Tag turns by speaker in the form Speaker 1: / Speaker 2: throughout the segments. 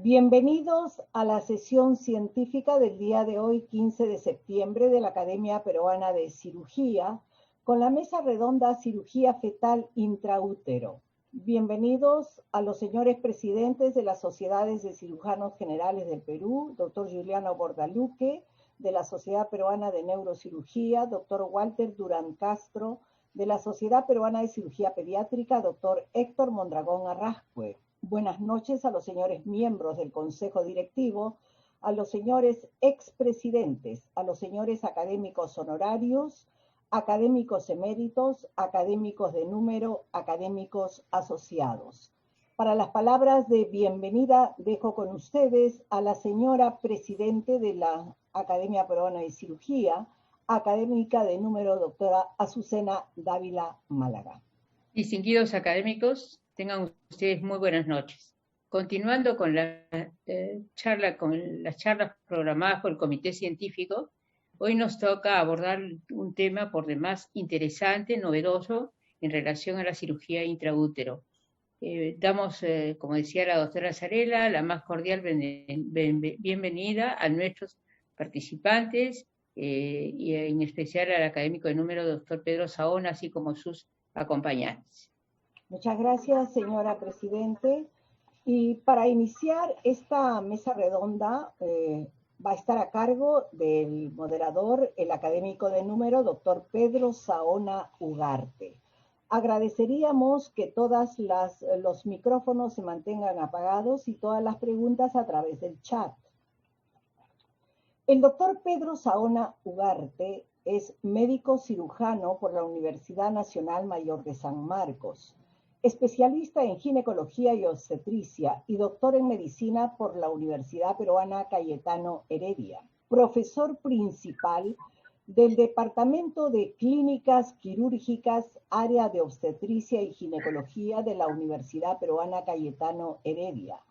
Speaker 1: Bienvenidos a la sesión científica del día de hoy, 15 de septiembre, de la Academia Peruana de Cirugía, con la mesa redonda Cirugía Fetal Intraútero. Bienvenidos a los señores presidentes de las Sociedades de Cirujanos Generales del Perú, doctor Juliano Bordaluque, de la Sociedad Peruana de Neurocirugía, doctor Walter Durán Castro, de la Sociedad Peruana de Cirugía Pediátrica, doctor Héctor Mondragón Arrascue. Buenas noches a los señores miembros del Consejo Directivo, a los señores expresidentes, a los señores académicos honorarios, académicos eméritos, académicos de número, académicos asociados. Para las palabras de bienvenida, dejo con ustedes a la señora presidente de la Academia Peruana de Cirugía, académica de número, doctora Azucena Dávila Málaga.
Speaker 2: Distinguidos académicos, tengan ustedes muy buenas noches. Continuando con las charlas programadas por el Comité Científico, hoy nos toca abordar un tema por demás interesante, novedoso, en relación a la cirugía intraútero. Damos, como decía la doctora Zarela, la más cordial bienvenida a nuestros participantes y en especial al académico de número, doctor Pedro Saona, así como sus acompañantes.
Speaker 1: Muchas gracias, señora Presidente. Y para iniciar esta mesa redonda, va a estar a cargo del moderador, el académico de número, doctor Pedro Saona Ugarte. Agradeceríamos que todos los micrófonos se mantengan apagados y todas las preguntas a través del chat. El doctor Pedro Saona Ugarte es médico cirujano por la Universidad Nacional Mayor de San Marcos, especialista en ginecología y obstetricia y doctor en medicina por la Universidad Peruana Cayetano Heredia, profesor principal del Departamento de Clínicas Quirúrgicas, área de obstetricia y ginecología de la Universidad Peruana Cayetano Heredia,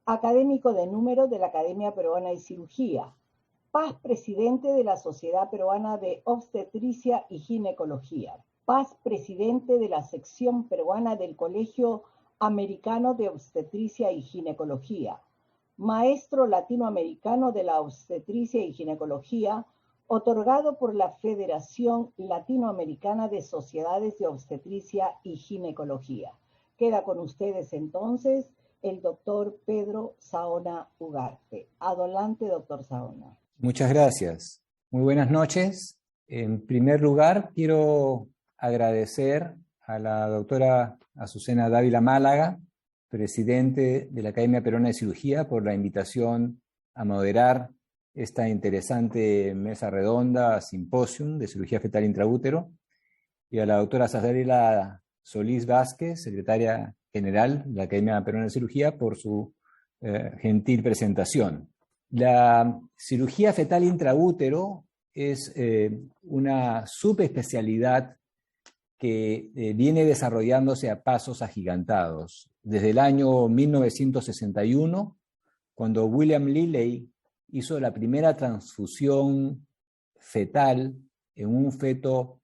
Speaker 1: académico de número de la Academia Peruana de Cirugía, Paz presidente de la Sociedad Peruana de Obstetricia y Ginecología, Paz presidente de la sección peruana del Colegio Americano de Obstetricia y Ginecología, maestro latinoamericano de la Obstetricia y Ginecología, otorgado por la Federación Latinoamericana de Sociedades de Obstetricia y Ginecología. Queda con ustedes entonces el doctor Pedro Saona Ugarte. Adelante, doctor Saona.
Speaker 3: Muchas gracias. Muy buenas noches. En primer lugar, quiero agradecer a la doctora Azucena Dávila Málaga, presidente de la Academia Peruana de Cirugía, por la invitación a moderar esta interesante mesa redonda, simposium de cirugía fetal intraútero, y a la doctora Zarela Solís Vázquez, secretaria general de la Academia Peruana de Cirugía, por su gentil presentación. La cirugía fetal intraútero es una subespecialidad que viene desarrollándose a pasos agigantados. Desde el año 1961, cuando William Lilly hizo la primera transfusión fetal en un feto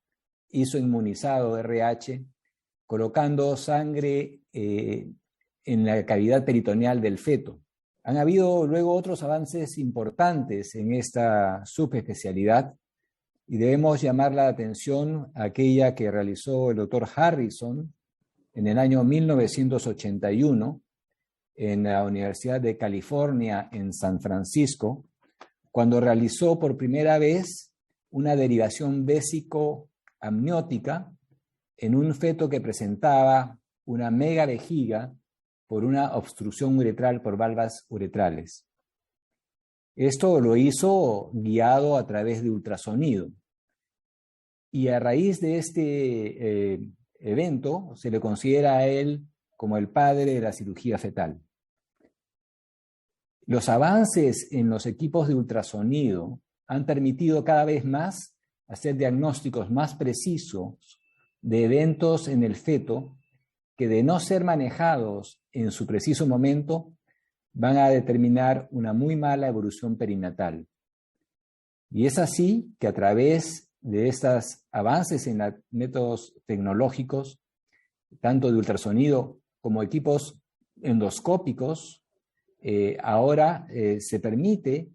Speaker 3: isoinmunizado RH, colocando sangre en la cavidad peritoneal del feto. Han habido luego otros avances importantes en esta subespecialidad y debemos llamar la atención a aquella que realizó el doctor Harrison en el año 1981 en la Universidad de California en San Francisco, cuando realizó por primera vez una derivación vésico-amniótica en un feto que presentaba una megavejiga por una obstrucción uretral por valvas uretrales. Esto lo hizo guiado a través de ultrasonido. Y a raíz de este evento, se le considera a él como el padre de la cirugía fetal. Los avances en los equipos de ultrasonido han permitido cada vez más hacer diagnósticos más precisos de eventos en el feto que, de no ser manejados en su preciso momento, van a determinar una muy mala evolución perinatal. Y es así que a través de estos avances en métodos tecnológicos, tanto de ultrasonido como equipos endoscópicos, ahora se permite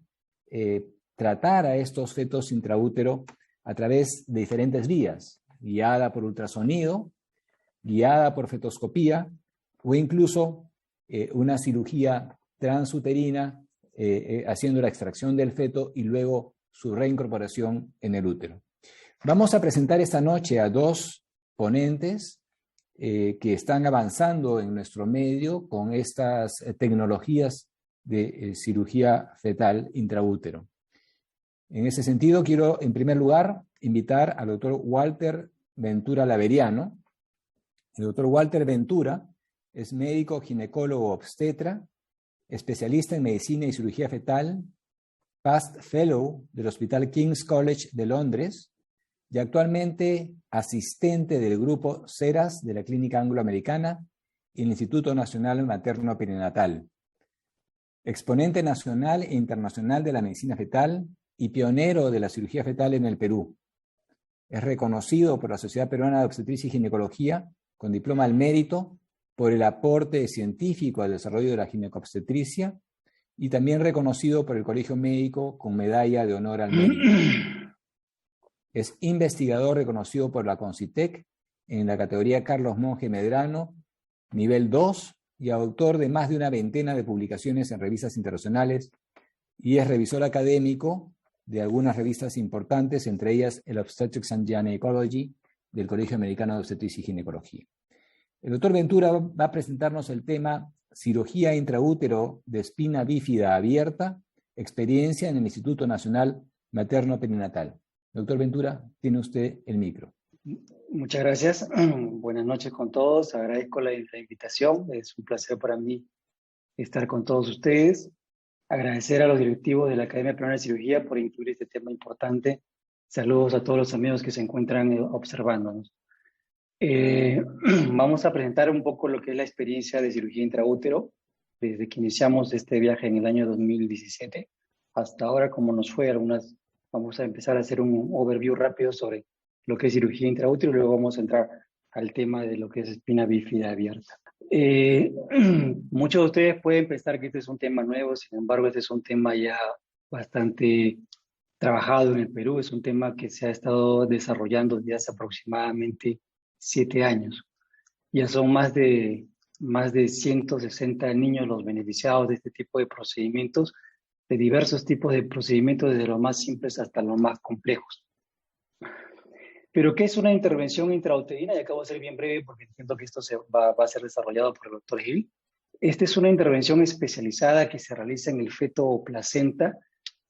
Speaker 3: tratar a estos fetos intraútero a través de diferentes vías, guiada por ultrasonido, guiada por fetoscopía o incluso una cirugía transuterina haciendo la extracción del feto y luego su reincorporación en el útero. Vamos a presentar esta noche a dos ponentes que están avanzando en nuestro medio con estas tecnologías de cirugía fetal intraútero. En ese sentido, quiero en primer lugar invitar al doctor Walter Ventura Laveriano. El doctor Walter Ventura es médico ginecólogo obstetra, especialista en medicina y cirugía fetal, past fellow del Hospital King's College de Londres y actualmente asistente del grupo CERAS de la Clínica Angloamericana y el Instituto Nacional Materno Perinatal. Exponente nacional e internacional de la medicina fetal y pionero de la cirugía fetal en el Perú. Es reconocido por la Sociedad Peruana de Obstetricia y Ginecología con diploma al mérito por el aporte científico al desarrollo de la ginecobstetricia y también reconocido por el Colegio Médico con medalla de honor al mérito. Es investigador reconocido por la CONCITEC en la categoría Carlos Monge Medrano, nivel 2, y autor de más de una veintena de publicaciones en revistas internacionales, y es revisor académico de algunas revistas importantes, entre ellas el Obstetrics and Gynecology del Colegio Americano de Obstetricia y Ginecología. El doctor Ventura va a presentarnos el tema cirugía intraútero de espina bífida abierta, experiencia en el Instituto Nacional Materno Perinatal. Doctor Ventura, tiene usted el micro.
Speaker 4: Muchas gracias. Buenas noches con todos. Agradezco la invitación. Es un placer para mí estar con todos ustedes. Agradecer a los directivos de la Academia Peruana de Cirugía por incluir este tema importante. Saludos a todos los amigos que se encuentran observándonos. Vamos a presentar un poco lo que es la experiencia de cirugía intraútero desde que iniciamos este viaje en el año 2017 hasta ahora, cómo nos fue. Vamos a empezar a hacer un overview rápido sobre lo que es cirugía intraútero y luego vamos a entrar al tema de lo que es espina bífida abierta. Muchos de ustedes pueden pensar que este es un tema nuevo, sin embargo este es un tema ya bastante trabajado en el Perú, es un tema que se ha estado desarrollando desde hace aproximadamente 7 años. Ya son más de 160 niños los beneficiados de este tipo de procedimientos, de diversos tipos de procedimientos, desde los más simples hasta los más complejos. Pero ¿qué es una intervención intrauterina? Y acabo de ser bien breve porque entiendo que esto va a ser desarrollado por el doctor Gil. Esta es una intervención especializada que se realiza en el feto o placenta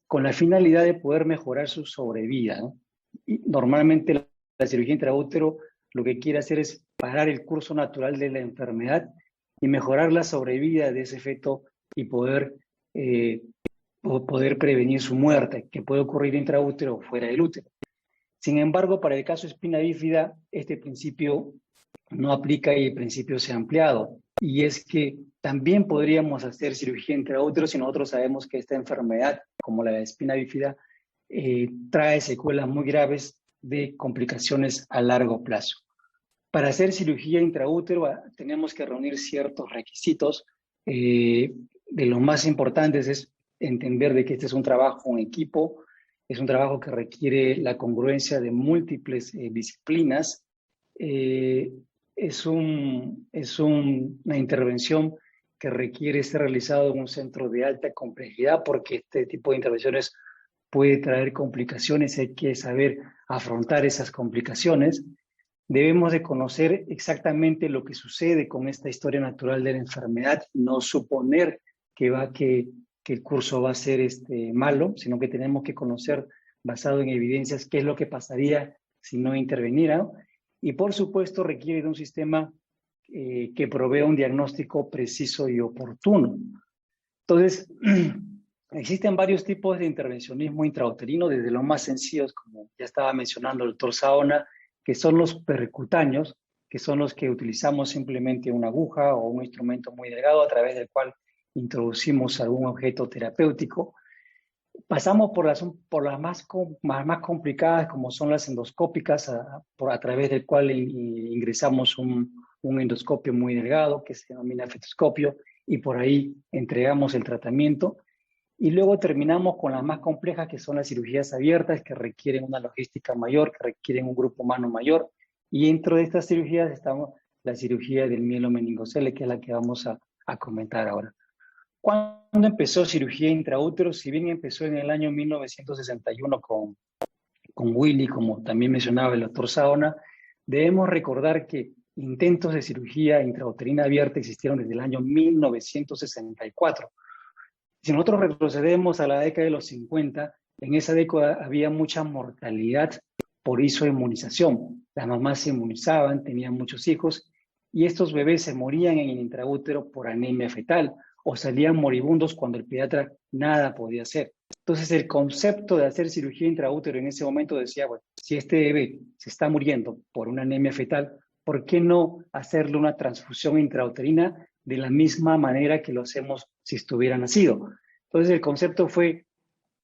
Speaker 4: con la finalidad de poder mejorar su sobrevida, ¿no? Y normalmente la cirugía intraútero lo que quiere hacer es parar el curso natural de la enfermedad y mejorar la sobrevida de ese feto y poder prevenir su muerte, que puede ocurrir intraútero o fuera del útero. Sin embargo, para el caso de espina bífida, este principio no aplica y el principio se ha ampliado. Y es que también podríamos hacer cirugía intraútero si nosotros sabemos que esta enfermedad, como la de espina bífida, trae secuelas muy graves de complicaciones a largo plazo. Para hacer cirugía intraútero tenemos que reunir ciertos requisitos. De los más importantes es entender de que este es un trabajo en equipo, es un trabajo que requiere la congruencia de múltiples disciplinas. Es una intervención que requiere ser realizado en un centro de alta complejidad porque este tipo de intervenciones puede traer complicaciones, hay que saber afrontar esas complicaciones. Debemos de conocer exactamente lo que sucede con esta historia natural de la enfermedad, no suponer que el curso va a ser malo, sino que tenemos que conocer, basado en evidencias, qué es lo que pasaría si no interviniera. Y por supuesto requiere de un sistema que provea un diagnóstico preciso y oportuno. Entonces, existen varios tipos de intervencionismo intrauterino, desde los más sencillos, como ya estaba mencionando el doctor Saona, que son los percutáneos, que son los que utilizamos simplemente una aguja o un instrumento muy delgado a través del cual introducimos algún objeto terapéutico. Pasamos por las más complicadas, como son las endoscópicas, a través del cual ingresamos un endoscopio muy delgado, que se denomina fetoscopio, y por ahí entregamos el tratamiento. Y luego terminamos con las más complejas, que son las cirugías abiertas, que requieren una logística mayor, que requieren un grupo humano mayor. Y dentro de estas cirugías estamos la cirugía del mielomeningocele, que es la que vamos a comentar ahora. ¿Cuándo empezó cirugía intraútero? Si bien empezó en el año 1961 con Willy, como también mencionaba el doctor Saona, debemos recordar que intentos de cirugía intrauterina abierta existieron desde el año 1964. Si nosotros retrocedemos a la década de los 50, en esa década había mucha mortalidad por isoinmunización. Las mamás se inmunizaban, tenían muchos hijos, y estos bebés se morían en el intraútero por anemia fetal, o salían moribundos cuando el pediatra nada podía hacer. Entonces el concepto de hacer cirugía intraútero en ese momento decía, bueno, si este bebé se está muriendo por una anemia fetal, ¿por qué no hacerle una transfusión intrauterina de la misma manera que lo hacemos si estuviera nacido? Entonces el concepto fue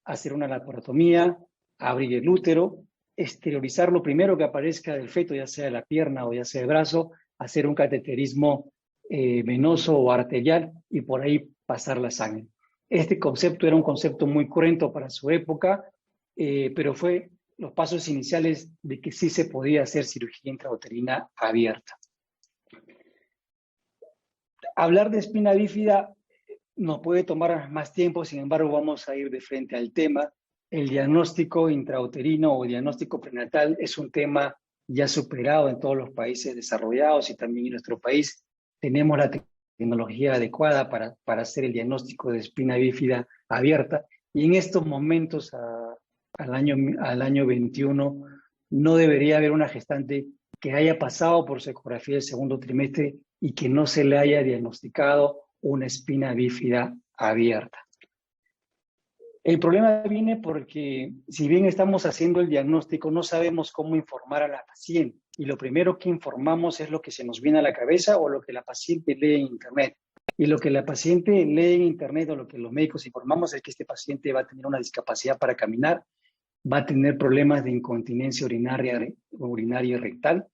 Speaker 4: hacer una laparotomía, abrir el útero, esterilizar lo primero que aparezca del feto, ya sea de la pierna o ya sea del brazo, hacer un cateterismo venoso o arterial y por ahí pasar la sangre. Este concepto era un concepto muy cruento para su época, pero fue los pasos iniciales de que sí se podía hacer cirugía intrauterina abierta. Hablar de espina bífida nos puede tomar más tiempo, sin embargo vamos a ir de frente al tema. El diagnóstico intrauterino o diagnóstico prenatal es un tema ya superado en todos los países desarrollados y también en nuestro país. Tenemos la tecnología adecuada para hacer el diagnóstico de espina bífida abierta, y en estos momentos, al año 21, no debería haber una gestante que haya pasado por su ecografía del segundo trimestre y que no se le haya diagnosticado una espina bífida abierta. El problema viene porque, si bien estamos haciendo el diagnóstico, no sabemos cómo informar a la paciente. Y lo primero que informamos es lo que se nos viene a la cabeza o lo que la paciente lee en Internet. Y lo que la paciente lee en Internet o lo que los médicos informamos es que este paciente va a tener una discapacidad para caminar, va a tener problemas de incontinencia urinaria y rectal,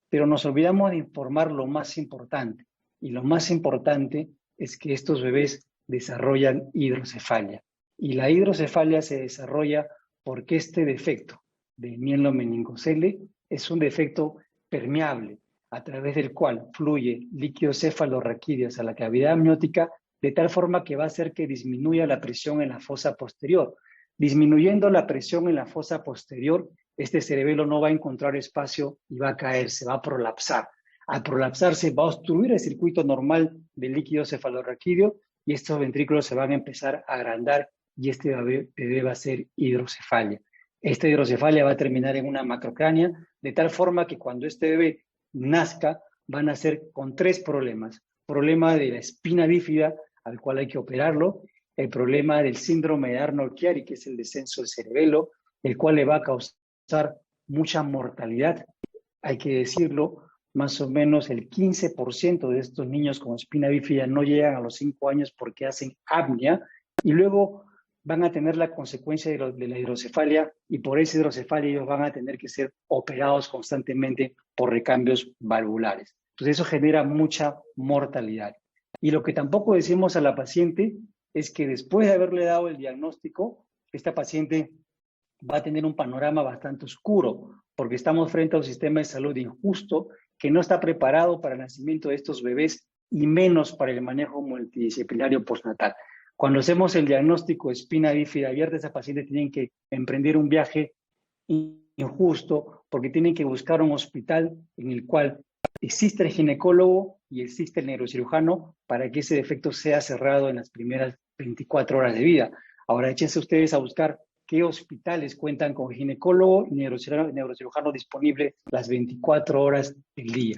Speaker 4: pero nos olvidamos de informar lo más importante. Y lo más importante es que estos bebés desarrollan hidrocefalia. Y la hidrocefalia se desarrolla porque este defecto de mielomeningocele es un defecto permeable a través del cual fluye líquido cefalorraquídeo a la cavidad amniótica, de tal forma que va a hacer que disminuya la presión en la fosa posterior. Disminuyendo la presión en la fosa posterior, este cerebelo no va a encontrar espacio y va a caer, se va a prolapsar. Al prolapsarse va a obstruir el circuito normal del líquido cefalorraquídeo y estos ventrículos se van a empezar a agrandar y este bebé va a ser hidrocefalia. Esta hidrocefalia va a terminar en una macrocrania, de tal forma que cuando este bebé nazca va a nacer con 3 problemas. Problema de la espina bífida, al cual hay que operarlo, el problema del síndrome de Arnold-Chiari, que es el descenso del cerebelo, el cual le va a causar mucha mortalidad. Hay que decirlo, más o menos el 15% de estos niños con espina bífida no llegan a los 5 años porque hacen apnea y luego van a tener la consecuencia de la hidrocefalia y por esa hidrocefalia ellos van a tener que ser operados constantemente por recambios valvulares. Entonces eso genera mucha mortalidad. Y lo que tampoco decimos a la paciente es que después de haberle dado el diagnóstico, esta paciente va a tener un panorama bastante oscuro, porque estamos frente a un sistema de salud injusto que no está preparado para el nacimiento de estos bebés y menos para el manejo multidisciplinario postnatal. Cuando hacemos el diagnóstico de espina bífida abierta, esa paciente tiene que emprender un viaje injusto porque tienen que buscar un hospital en el cual existe el ginecólogo y existe el neurocirujano para que ese defecto sea cerrado en las primeras 24 horas de vida. Ahora échense ustedes a buscar qué hospitales cuentan con ginecólogo y neurocirujano disponible las 24 horas del día.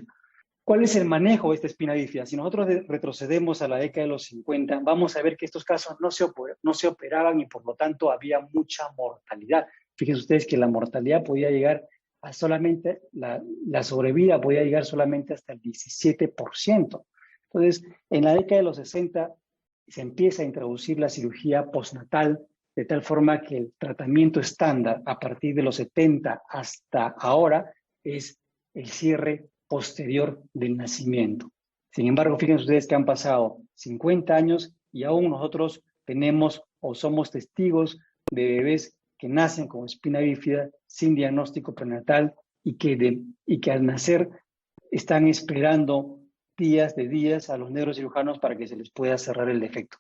Speaker 4: ¿Cuál es el manejo de esta espina bífida? Si nosotros retrocedemos a la década de los 50, vamos a ver que estos casos no se operaban y por lo tanto había mucha mortalidad. Fíjense ustedes que la mortalidad podía llegar a solamente, la sobrevida podía llegar solamente hasta el 17%. Entonces, en la década de los 60 se empieza a introducir la cirugía postnatal de tal forma que el tratamiento estándar a partir de los 70 hasta ahora es el cierre posterior del nacimiento. Sin embargo, fíjense ustedes que han pasado 50 años y aún nosotros tenemos o somos testigos de bebés que nacen con espina bífida sin diagnóstico prenatal y que al nacer están esperando días a los neurocirujanos para que se les pueda cerrar el defecto.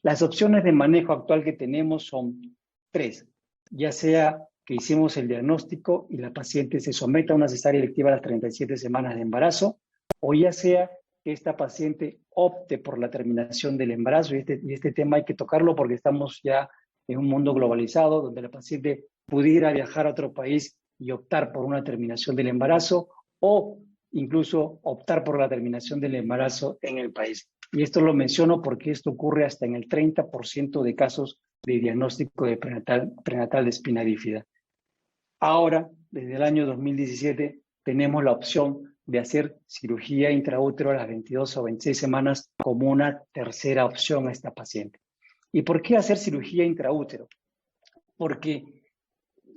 Speaker 4: Las opciones de manejo actual que tenemos son 3, ya sea que hicimos el diagnóstico y la paciente se someta a una cesárea electiva a las 37 semanas de embarazo, o ya sea que esta paciente opte por la terminación del embarazo, y este tema hay que tocarlo porque estamos ya en un mundo globalizado donde la paciente pudiera viajar a otro país y optar por una terminación del embarazo o incluso optar por la terminación del embarazo en el país. Y esto lo menciono porque esto ocurre hasta en el 30% de casos de diagnóstico de prenatal de espina bífida. Ahora, desde el año 2017, tenemos la opción de hacer cirugía intraútero a las 22 o 26 semanas como una tercera opción a esta paciente. ¿Y por qué hacer cirugía intraútero? Porque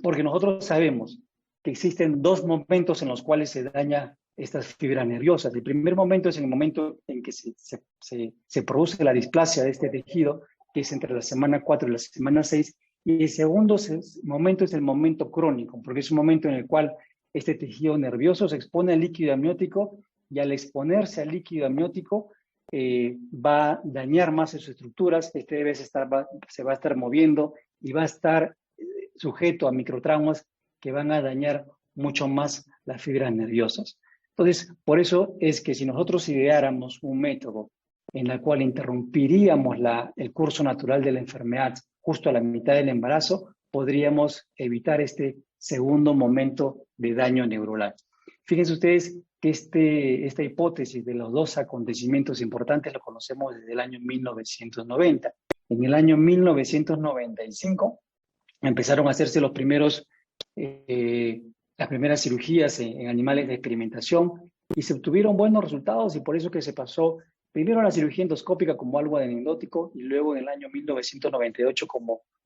Speaker 4: nosotros sabemos que existen 2 momentos en los cuales se daña estas fibras nerviosas. El primer momento es en el momento en que se produce la displasia de este tejido, que es entre la semana 4 y la semana 6, y el segundo momento es el momento crónico, porque es un momento en el cual este tejido nervioso se expone al líquido amniótico y al exponerse al líquido amniótico va a dañar más sus estructuras, este bebé se va a estar moviendo y va a estar sujeto a microtraumas que van a dañar mucho más las fibras nerviosas. Entonces, por eso es que si nosotros ideáramos un método en el cual interrumpiríamos el curso natural de la enfermedad justo a la mitad del embarazo, podríamos evitar este segundo momento de daño neuronal. Fíjense ustedes que esta hipótesis de los 2 acontecimientos importantes lo conocemos desde el año 1990. En el año 1995 empezaron a hacerse las primeras cirugías en animales de experimentación y se obtuvieron buenos resultados, y por eso que se pasó primero a la cirugía endoscópica como algo anecdótico y luego en el año 1998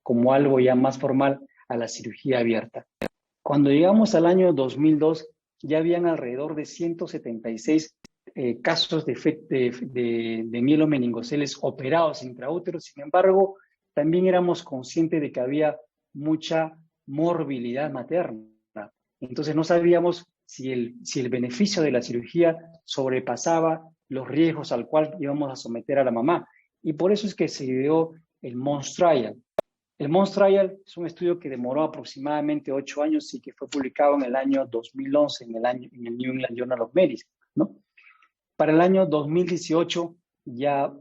Speaker 4: como algo ya más formal a la cirugía abierta. Cuando llegamos al año 2002 ya habían alrededor de 176 casos de mielomeningoceles operados intraútero. Sin embargo, también éramos conscientes de que había mucha morbilidad materna. Entonces no sabíamos si el beneficio de la cirugía sobrepasaba los riesgos al cual íbamos a someter a la mamá. Y por eso es que se ideó el MONS Trial. El MONS Trial es un estudio que demoró aproximadamente 8 años y que fue publicado en el año 2011 en el New England Journal of Medicine, ¿no? Para el año 2018, ya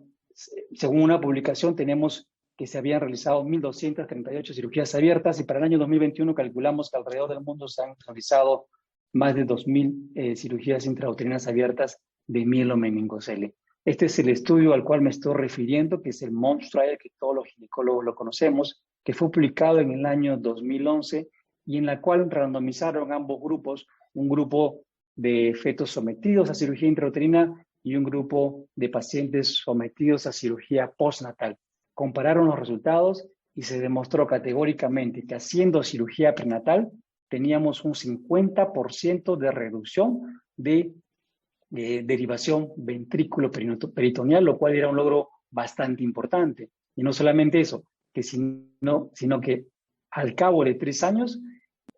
Speaker 4: según una publicación, tenemos que se habían realizado 1.238 cirugías abiertas, y para el año 2021 calculamos que alrededor del mundo se han realizado más de 2.000 cirugías intrauterinas abiertas de mielomeningocele. Este es el estudio al cual me estoy refiriendo, que es el MONS Trial, que todos los ginecólogos lo conocemos, que fue publicado en el año 2011 y en la cual randomizaron ambos grupos, un grupo de fetos sometidos a cirugía intrauterina y un grupo de pacientes sometidos a cirugía postnatal. Compararon los resultados y se demostró categóricamente que haciendo cirugía prenatal teníamos un 50% de reducción de derivación ventrículo-peritoneal, lo cual era un logro bastante importante. Y no solamente eso, sino que al cabo de 3 años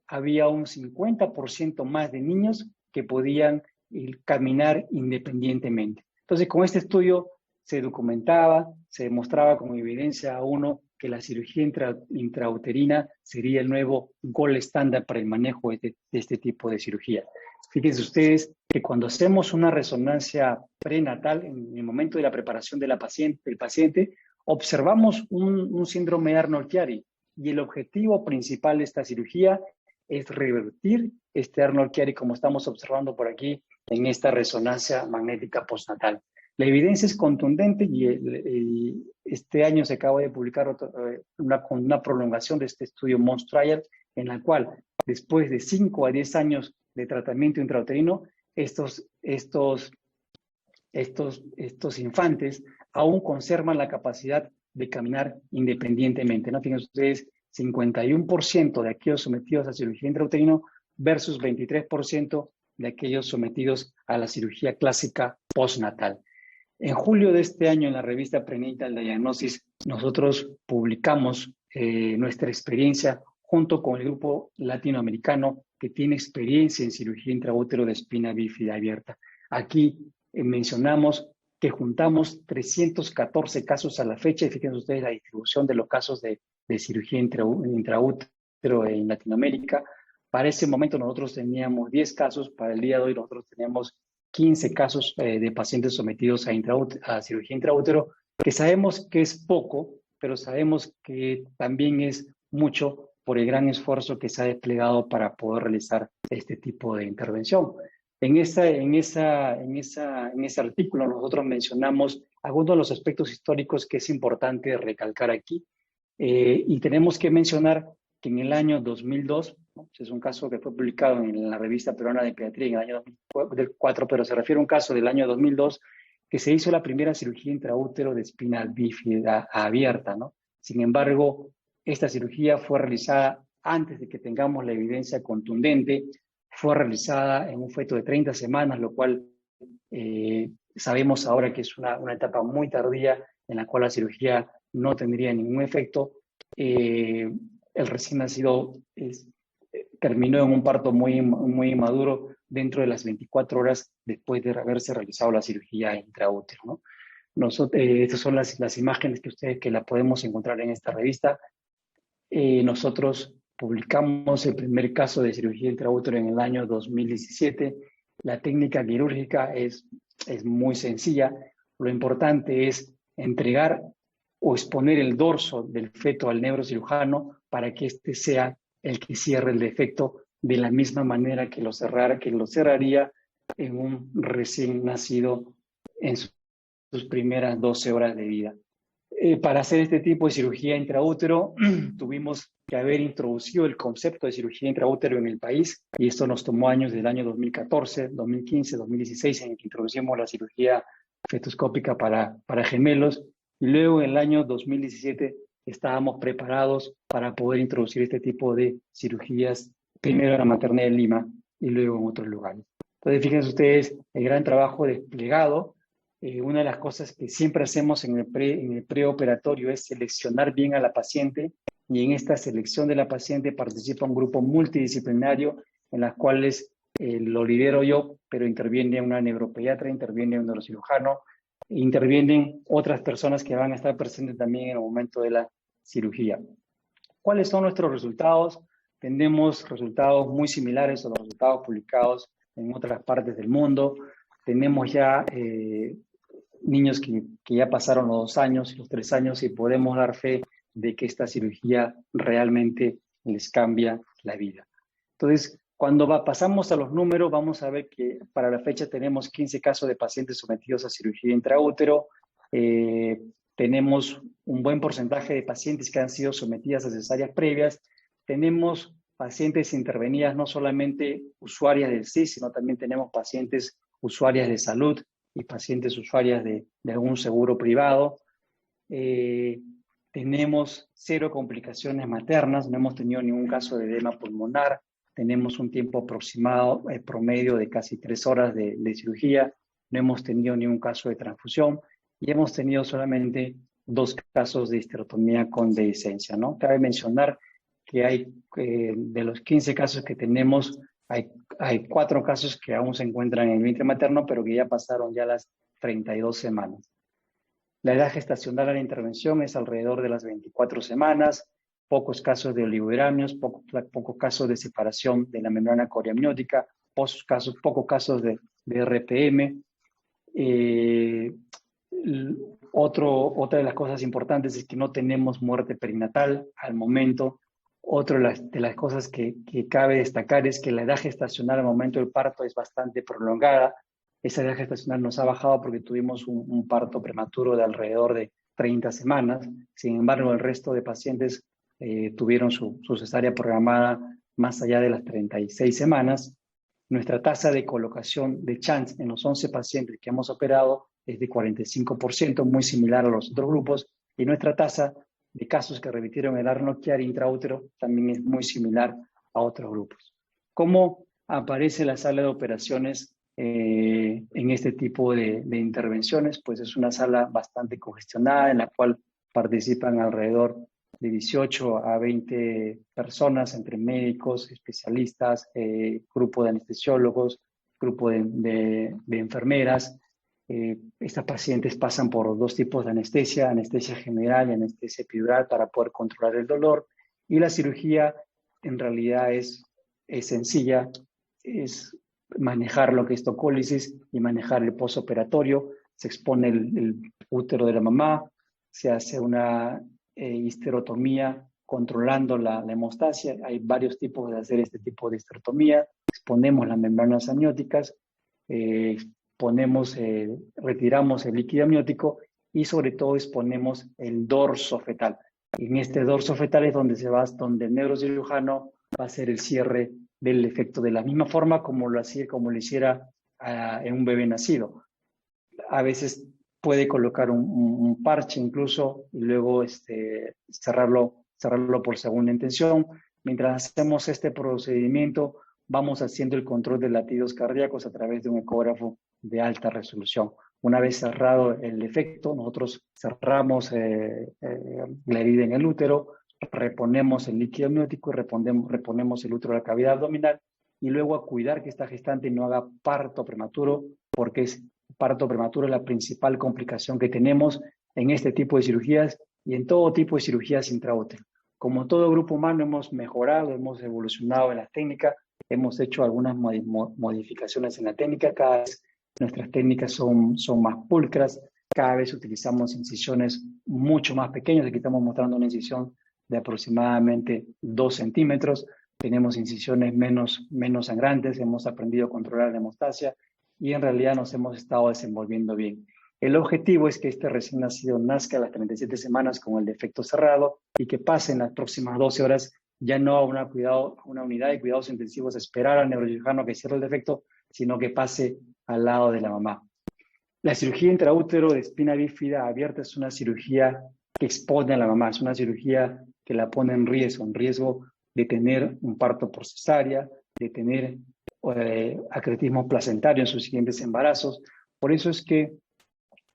Speaker 4: había un 50% más de niños que podían caminar independientemente. Entonces, con este estudio se documentaba, se demostraba como evidencia a uno que la cirugía intrauterina sería el nuevo gold estándar para el manejo de este tipo de cirugía. Fíjense ustedes que cuando hacemos una resonancia prenatal, en el momento de la preparación del paciente, observamos un síndrome de Arnold-Chiari, y el objetivo principal de esta cirugía es revertir este Arnold-Chiari, como estamos observando por aquí en esta resonancia magnética postnatal. La evidencia es contundente y este año se acaba de publicar una prolongación de este estudio MONS Trial, en la cual después de 5 a 10 años de tratamiento intrauterino, estos infantes aún conservan la capacidad de caminar independientemente, ¿no? Fíjense ustedes, 51% de aquellos sometidos a cirugía intrauterino versus 23% de aquellos sometidos a la cirugía clásica postnatal. En julio de este año, en la revista Prenatal Diagnosis, nosotros publicamos nuestra experiencia junto con el grupo latinoamericano que tiene experiencia en cirugía intraútero de espina bífida abierta. Aquí mencionamos que juntamos 314 casos a la fecha, y fíjense ustedes la distribución de los casos de cirugía intraútero en Latinoamérica. Para ese momento nosotros teníamos 10 casos, para el día de hoy nosotros tenemos 15 casos de pacientes sometidos a cirugía intraútero, que sabemos que es poco, pero sabemos que también es mucho por el gran esfuerzo que se ha desplegado para poder realizar este tipo de intervención. En ese artículo nosotros mencionamos algunos de los aspectos históricos que es importante recalcar aquí, y tenemos que mencionar que en el año 2002, ¿no? Es un caso que fue publicado en la revista peruana de pediatría en el año 2004, pero se refiere a un caso del año 2002 que se hizo la primera cirugía intraútero de espina bífida abierta, ¿no? Sin embargo, esta cirugía fue realizada antes de que tengamos la evidencia contundente, fue realizada en un feto de 30 semanas, lo cual sabemos ahora que es una etapa muy tardía en la cual la cirugía no tendría ningún efecto. El recién nacido terminó en un parto muy inmaduro dentro de las 24 horas después de haberse realizado la cirugía intraútero, ¿no? Estas son las imágenes que la podemos encontrar en esta revista. Nosotros publicamos el primer caso de cirugía intraútero en el año 2017. La técnica quirúrgica es muy sencilla. Lo importante es entregar o exponer el dorso del feto al neurocirujano para que éste sea el que cierre el defecto de la misma manera que lo cerraría en un recién nacido en sus primeras 12 horas de vida. Para hacer este tipo de cirugía intraútero tuvimos que haber introducido el concepto de cirugía intraútero en el país, y esto nos tomó años del año 2014, 2015, 2016 en el que introducimos la cirugía fetoscópica para gemelos, y luego en el año 2017 estábamos preparados para poder introducir este tipo de cirugías, primero en la maternidad de Lima y luego en otros lugares. Entonces, fíjense ustedes el gran trabajo desplegado. Una de las cosas que siempre hacemos en el preoperatorio es seleccionar bien a la paciente, y en esta selección de la paciente participa un grupo multidisciplinario en las cuales lo lidero yo, pero interviene una neuropediatra, interviene un neurocirujano, intervienen otras personas que van a estar presentes también en el momento de la cirugía. ¿Cuáles son nuestros resultados? Tenemos resultados muy similares a los resultados publicados en otras partes del mundo. Tenemos ya niños que ya pasaron los 2 años y los 3 años, y podemos dar fe de que esta cirugía realmente les cambia la vida. Entonces, cuando pasamos a los números, vamos a ver que para la fecha tenemos 15 casos de pacientes sometidos a cirugía intraútero. Tenemos un buen porcentaje de pacientes que han sido sometidas a cesáreas previas. Tenemos pacientes intervenidas, no solamente usuarias del CIS, sino también tenemos pacientes usuarias de salud y pacientes usuarias de algún seguro privado. Tenemos 0 complicaciones maternas, no hemos tenido ningún caso de edema pulmonar. Tenemos un tiempo aproximado, promedio de casi 3 horas de cirugía. No hemos tenido ningún caso de transfusión y hemos tenido solamente 2 casos de histerectomía con dehiscencia, ¿no? Cabe mencionar que hay, de los 15 casos que tenemos, hay 4 casos que aún se encuentran en el vientre materno, pero que ya pasaron ya las 32 semanas. La edad gestacional a la intervención es alrededor de las 24 semanas. Pocos casos de oligoderamios, pocos casos de separación de la membrana coriamniótica, pocos casos de RPM. Otra de las cosas importantes es que no tenemos muerte perinatal al momento. Otra de las cosas que cabe destacar es que la edad gestacional al momento del parto es bastante prolongada. Esa edad gestacional nos ha bajado porque tuvimos un parto prematuro de alrededor de 30 semanas. Sin embargo, el resto de pacientes tuvieron su cesárea programada más allá de las 36 semanas. Nuestra tasa de colocación de chance en los 11 pacientes que hemos operado es de 45%, muy similar a los otros grupos, y nuestra tasa de casos que revirtieron el Arnold Chiari intraútero también es muy similar a otros grupos. ¿Cómo aparece la sala de operaciones en este tipo de intervenciones, pues es una sala bastante congestionada en la cual participan alrededor de 18 a 20 personas, entre médicos, especialistas, grupo de anestesiólogos, grupo de enfermeras. Estas pacientes pasan por dos tipos de anestesia, anestesia general y anestesia epidural para poder controlar el dolor. Y la cirugía en realidad es sencilla, es manejar lo que es tocólisis y manejar el postoperatorio. Se expone el útero de la mamá, se hace una histerotomía controlando la hemostasia. Hay varios tipos de hacer este tipo de histerotomía. Exponemos las membranas amnióticas, retiramos el líquido amniótico y sobre todo exponemos el dorso fetal. En este dorso fetal es donde el neurocirujano va a hacer el cierre del defecto de la misma forma como lo hiciera en un bebé nacido. A veces puede colocar un parche incluso y luego cerrarlo por segunda intención. Mientras hacemos este procedimiento, vamos haciendo el control de latidos cardíacos a través de un ecógrafo de alta resolución. Una vez cerrado el defecto, nosotros cerramos la herida en el útero, reponemos el líquido amniótico y reponemos el útero a la cavidad abdominal y luego a cuidar que esta gestante no haga parto prematuro, porque parto prematuro es la principal complicación que tenemos en este tipo de cirugías y en todo tipo de cirugías intraútero. Como todo grupo humano hemos mejorado, hemos evolucionado en la técnica, hemos hecho algunas modificaciones en la técnica, cada vez nuestras técnicas son más pulcras, cada vez utilizamos incisiones mucho más pequeñas. Aquí estamos mostrando una incisión de aproximadamente 2 centímetros, tenemos incisiones menos sangrantes, hemos aprendido a controlar la hemostasia y en realidad nos hemos estado desenvolviendo bien. El objetivo es que este recién nacido nazca a las 37 semanas con el defecto cerrado y que pase en las próximas 12 horas ya no a una unidad de cuidados intensivos a esperar al neurocirujano que cierre el defecto, sino que pase al lado de la mamá. La cirugía intraútero de espina bífida abierta es una cirugía que expone a la mamá, es una cirugía que la pone en riesgo de tener un parto por cesárea, de tener acretismo placentario en sus siguientes embarazos. Por eso es que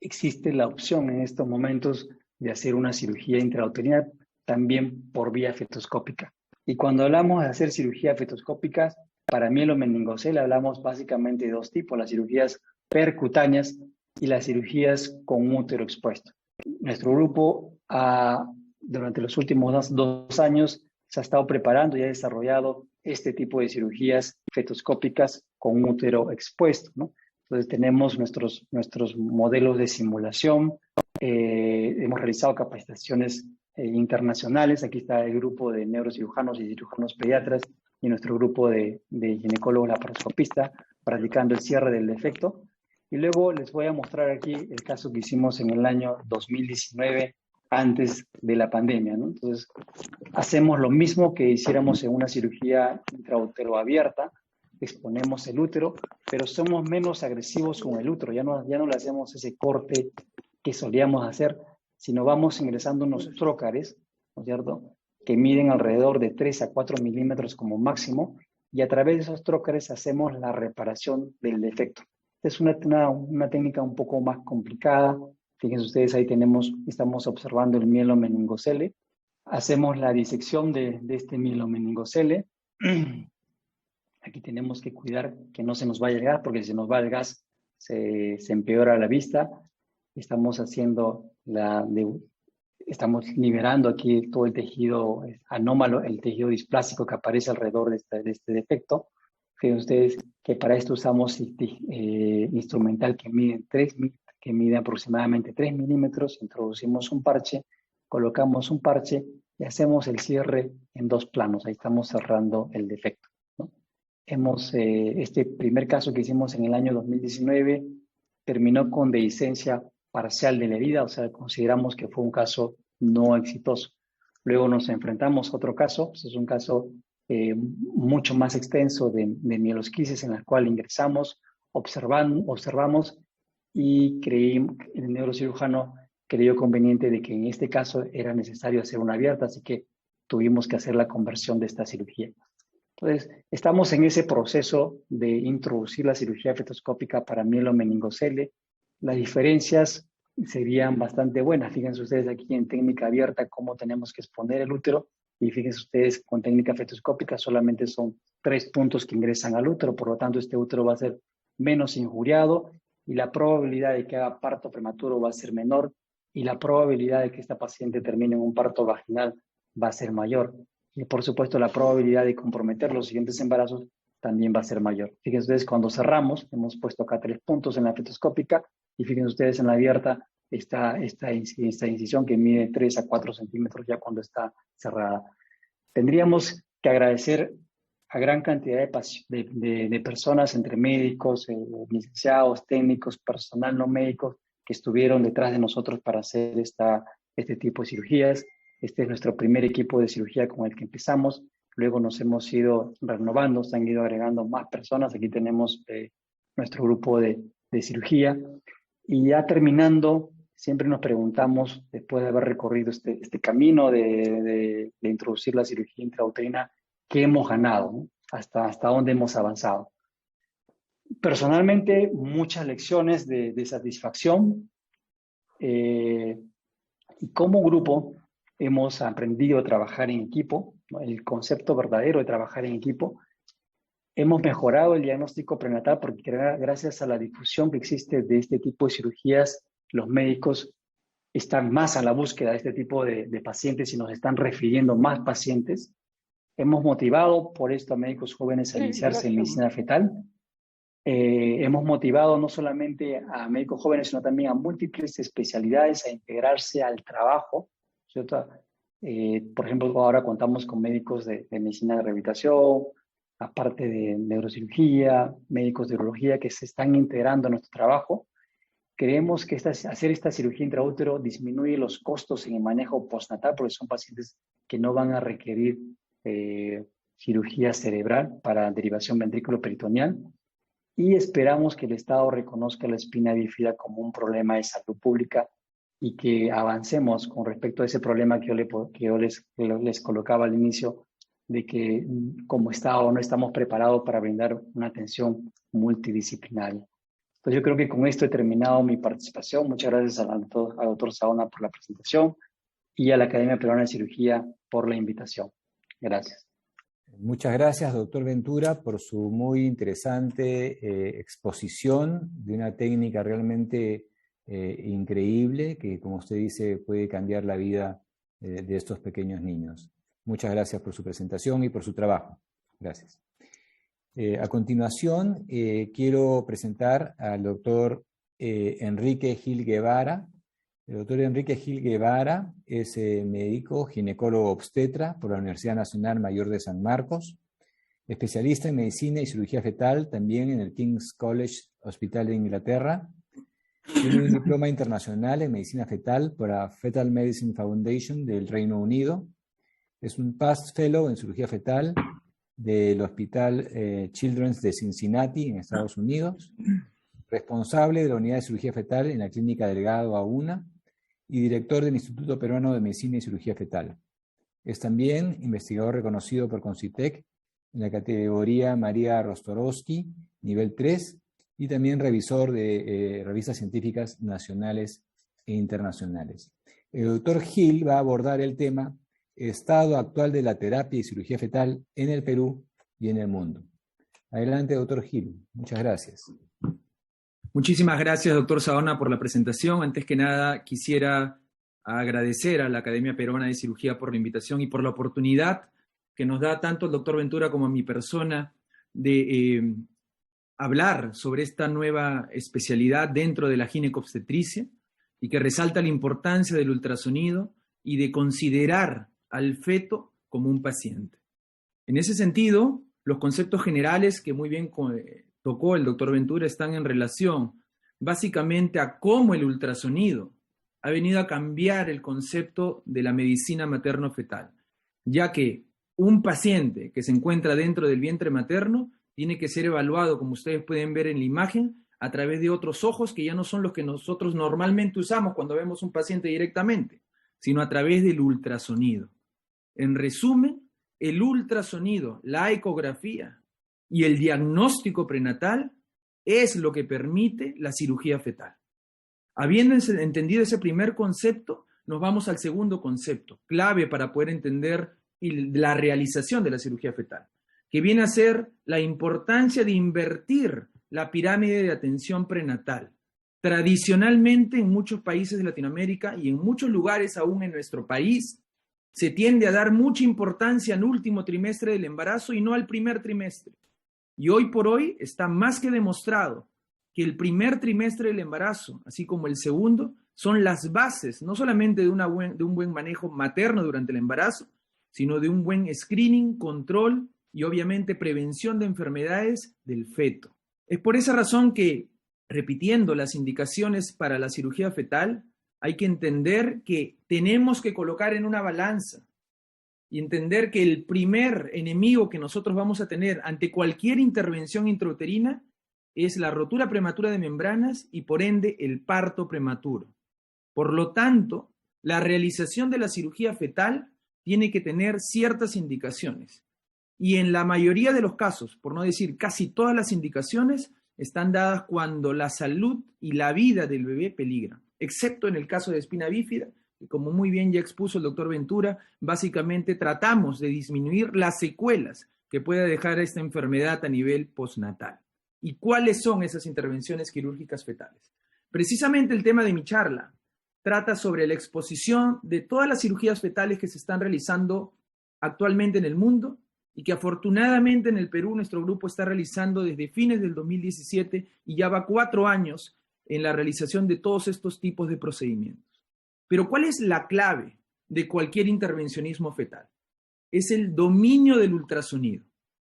Speaker 4: existe la opción en estos momentos de hacer una cirugía intrauterina también por vía fetoscópica. Y cuando hablamos de hacer cirugía fetoscópica, para mielomeningocele hablamos básicamente de dos tipos, las cirugías percutáneas y las cirugías con útero expuesto. Nuestro grupo durante los últimos 2 años se ha estado preparando y ha desarrollado este tipo de cirugías fetoscópicas con útero expuesto, ¿no? Entonces tenemos nuestros modelos de simulación, hemos realizado capacitaciones internacionales. Aquí está el grupo de neurocirujanos y cirujanos pediatras y nuestro grupo de ginecólogos laparoscopistas practicando el cierre del defecto. Y luego les voy a mostrar aquí el caso que hicimos en el año 2019, antes de la pandemia, ¿no? Entonces, hacemos lo mismo que hiciéramos en una cirugía intraútero abierta, exponemos el útero, pero somos menos agresivos con el útero, ya no le hacemos ese corte que solíamos hacer, sino vamos ingresando unos trócares, ¿no es cierto?, que miden alrededor de 3 a 4 milímetros como máximo, y a través de esos trócares hacemos la reparación del defecto. Es una técnica un poco más complicada. Fíjense ustedes, ahí estamos observando el mielomeningocele. Hacemos la disección de este mielomeningocele. Aquí tenemos que cuidar que no se nos vaya el gas, porque si se nos va el gas se empeora la vista. Estamos liberando aquí todo el tejido anómalo, el tejido displásico que aparece alrededor de este defecto. Fíjense ustedes que para esto usamos instrumental que mide aproximadamente 3 milímetros. Introducimos un parche, colocamos un parche y hacemos el cierre en 2 planos. Ahí estamos cerrando el defecto, ¿no? Este primer caso que hicimos en el año 2019 terminó con dehiscencia parcial de la herida, o sea, consideramos que fue un caso no exitoso. Luego nos enfrentamos a otro caso, es un caso mucho más extenso de mielosquisis, en la cual ingresamos, observamos y el neurocirujano creyó conveniente de que en este caso era necesario hacer una abierta, así que tuvimos que hacer la conversión de esta cirugía. Entonces, estamos en ese proceso de introducir la cirugía fetoscópica para mielomeningocele. Las diferencias serían bastante buenas. Fíjense ustedes aquí en técnica abierta cómo tenemos que exponer el útero, y fíjense ustedes con técnica fetoscópica solamente son 3 puntos que ingresan al útero, por lo tanto este útero va a ser menos injuriado y la probabilidad de que haga parto prematuro va a ser menor y la probabilidad de que esta paciente termine en un parto vaginal va a ser mayor. Y por supuesto la probabilidad de comprometer los siguientes embarazos también va a ser mayor. Fíjense ustedes cuando cerramos, hemos puesto acá 3 puntos en la fetoscópica y fíjense ustedes en la abierta esta incisión que mide 3 a 4 centímetros ya cuando está cerrada. Tendríamos que agradecer a gran cantidad de personas, entre médicos, licenciados, técnicos, personal no médicos, que estuvieron detrás de nosotros para hacer este tipo de cirugías. Este es nuestro primer equipo de cirugía con el que empezamos. Luego nos hemos ido renovando, se han ido agregando más personas. Aquí tenemos nuestro grupo de cirugía. Y ya terminando, siempre nos preguntamos, después de haber recorrido este camino de introducir la cirugía intrauterina, ¿qué hemos ganado? ¿No? ¿Hasta dónde hemos avanzado? Personalmente, muchas lecciones de satisfacción. Y como grupo hemos aprendido a trabajar en equipo, ¿no? El concepto verdadero de trabajar en equipo. Hemos mejorado el diagnóstico prenatal porque gracias a la difusión que existe de este tipo de cirugías, los médicos están más a la búsqueda de este tipo de pacientes y nos están refiriendo más pacientes. Hemos motivado por esto a médicos jóvenes a iniciarse en medicina fetal. Hemos motivado no solamente a médicos jóvenes, sino también a múltiples especialidades a integrarse al trabajo, ¿cierto? Por ejemplo, ahora contamos con médicos de medicina de rehabilitación, aparte de neurocirugía, médicos de urología que se están integrando a nuestro trabajo. Creemos que hacer esta cirugía intraútero disminuye los costos en el manejo postnatal porque son pacientes que no van a requerir cirugía cerebral para derivación ventrículo-peritoneal y esperamos que el Estado reconozca la espina bífida como un problema de salud pública y que avancemos con respecto a ese problema que yo les colocaba al inicio de que como Estado no estamos preparados para brindar una atención multidisciplinaria. Entonces yo creo que con esto he terminado mi participación. Muchas gracias al doctor Saona por la presentación y a la Academia Peruana de Cirugía por la invitación. Gracias.
Speaker 3: Muchas gracias, doctor Ventura, por su muy interesante exposición de una técnica realmente increíble que, como usted dice, puede cambiar la vida de estos pequeños niños. Muchas gracias por su presentación y por su trabajo. Gracias. A continuación, quiero presentar al doctor Enrique Gil Guevara. El doctor Enrique Gil Guevara es médico, ginecólogo obstetra por la Universidad Nacional Mayor de San Marcos, especialista en medicina y cirugía fetal también en el King's College Hospital de Inglaterra. Tiene un diploma internacional en medicina fetal por la Fetal Medicine Foundation del Reino Unido. Es un Past Fellow en cirugía fetal del Hospital Children's de Cincinnati, en Estados Unidos. Responsable de la unidad de cirugía fetal en la Clínica Delgado A1 y director del Instituto Peruano de Medicina y Cirugía Fetal. Es también investigador reconocido por Concitec en la categoría María Rostorowski, nivel 3, y también revisor de revistas científicas nacionales e internacionales. El doctor Gil va a abordar el tema estado actual de la terapia y cirugía fetal en el Perú y en el mundo. Adelante, doctor Gil. Muchas gracias.
Speaker 5: Muchísimas gracias, doctor Saona, por la presentación. Antes que nada, quisiera agradecer a la Academia Peruana de Cirugía por la invitación y por la oportunidad que nos da tanto el doctor Ventura como a mi persona de hablar sobre esta nueva especialidad dentro de la ginecobstetricia y que resalta la importancia del ultrasonido y de considerar al feto como un paciente. En ese sentido, los conceptos generales que muy bien tocó el doctor Ventura están en relación básicamente a cómo el ultrasonido ha venido a cambiar el concepto de la medicina materno-fetal, ya que un paciente que se encuentra dentro del vientre materno tiene que ser evaluado, como ustedes pueden ver en la imagen, a través de otros ojos que ya no son los que nosotros normalmente usamos cuando vemos un paciente directamente, sino a través del ultrasonido. En resumen, el ultrasonido, la ecografía y el diagnóstico prenatal es lo que permite la cirugía fetal. Habiendo entendido ese primer concepto, nos vamos al segundo concepto, clave para poder entender la realización de la cirugía fetal, que viene a ser la importancia de invertir la pirámide de atención prenatal. Tradicionalmente, en muchos países de Latinoamérica y en muchos lugares aún en nuestro país, se tiende a dar mucha importancia al último trimestre del embarazo y no al primer trimestre. Y hoy por hoy está más que demostrado que el primer trimestre del embarazo, así como el segundo, son las bases, no solamente de un buen manejo materno durante el embarazo, sino de un buen screening, control y obviamente prevención de enfermedades del feto. Es por esa razón que, repitiendo las indicaciones para la cirugía fetal, hay que entender que tenemos que colocar en una balanza y entender que el primer enemigo que nosotros vamos a tener ante cualquier intervención intrauterina es la rotura prematura de membranas y por ende el parto prematuro. Por lo tanto, la realización de la cirugía fetal tiene que tener ciertas indicaciones. Y en la mayoría de los casos, por no decir casi todas las indicaciones, están dadas cuando la salud y la vida del bebé peligran, excepto en el caso de espina bífida, que como muy bien ya expuso el doctor Ventura, básicamente tratamos de disminuir las secuelas que pueda dejar esta enfermedad a nivel postnatal. ¿Y cuáles son esas intervenciones quirúrgicas fetales? Precisamente el tema de mi charla trata sobre la exposición de todas las cirugías fetales que se están realizando actualmente en el mundo y que afortunadamente en el Perú nuestro grupo está realizando desde fines del 2017 y ya va 4 años en la realización de todos estos tipos de procedimientos. Pero ¿cuál es la clave de cualquier intervencionismo fetal? Es el dominio del ultrasonido.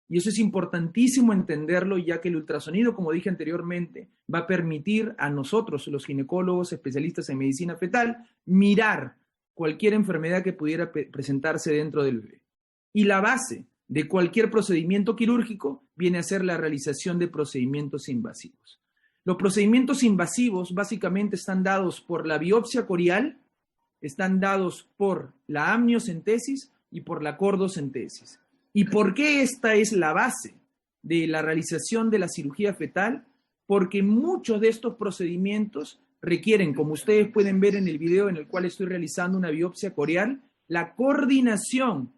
Speaker 5: Y eso es importantísimo entenderlo, ya que el ultrasonido, como dije anteriormente, va a permitir a nosotros, los ginecólogos especialistas en medicina fetal, mirar cualquier enfermedad que pudiera presentarse dentro del bebé. Y la base de cualquier procedimiento quirúrgico viene a ser la realización de procedimientos invasivos. Los procedimientos invasivos básicamente están dados por la biopsia corial, están dados por la amniocentesis y por la cordocentesis. ¿Y por qué esta es la base de la realización de la cirugía fetal? Porque muchos de estos procedimientos requieren, como ustedes pueden ver en el video en el cual estoy realizando una biopsia corial, la coordinación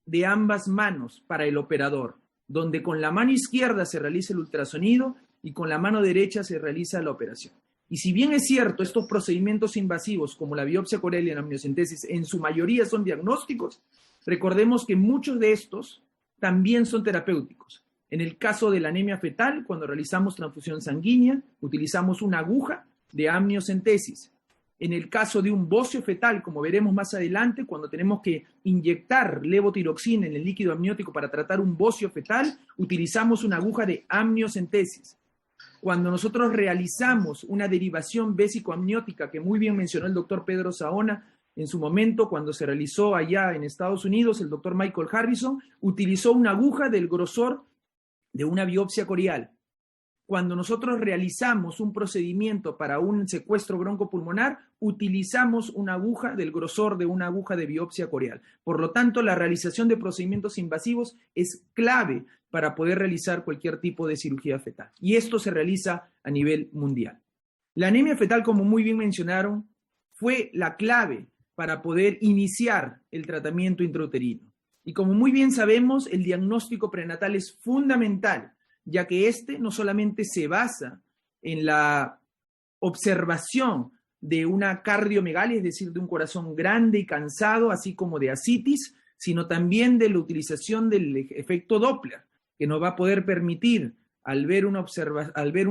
Speaker 5: de ambas manos para el operador, donde con la mano izquierda se realiza el ultrasonido y con la mano derecha se realiza la operación. Y si bien es cierto, estos procedimientos invasivos, como la biopsia corial y la amniocentesis, en su mayoría son diagnósticos, recordemos que muchos de estos también son terapéuticos. En el caso de la anemia fetal, cuando realizamos transfusión sanguínea, utilizamos una aguja de amniocentesis. En el caso de un bocio fetal, como veremos más adelante, cuando tenemos que inyectar levotiroxina en el líquido amniótico para tratar un bocio fetal, utilizamos una aguja de amniocentesis. Cuando nosotros realizamos una derivación vésico-amniótica, que muy bien mencionó el doctor Pedro Saona en su momento, cuando se realizó allá en Estados Unidos, el doctor Michael Harrison utilizó una aguja del grosor de una biopsia corial. Cuando nosotros realizamos un procedimiento para un secuestro broncopulmonar, utilizamos una aguja del grosor de una aguja de biopsia corial. Por lo tanto, la realización de procedimientos invasivos es clave para poder realizar cualquier tipo de cirugía fetal. Y esto se realiza a nivel mundial. La anemia fetal, como muy bien mencionaron, fue la clave para poder iniciar el tratamiento intrauterino. Y como muy bien sabemos, el diagnóstico prenatal es fundamental, ya que este no solamente se basa en la observación de una cardiomegalia, es decir, de un corazón grande y cansado, así como de ascitis, sino también de la utilización del efecto Doppler, que nos va a poder permitir, al ver un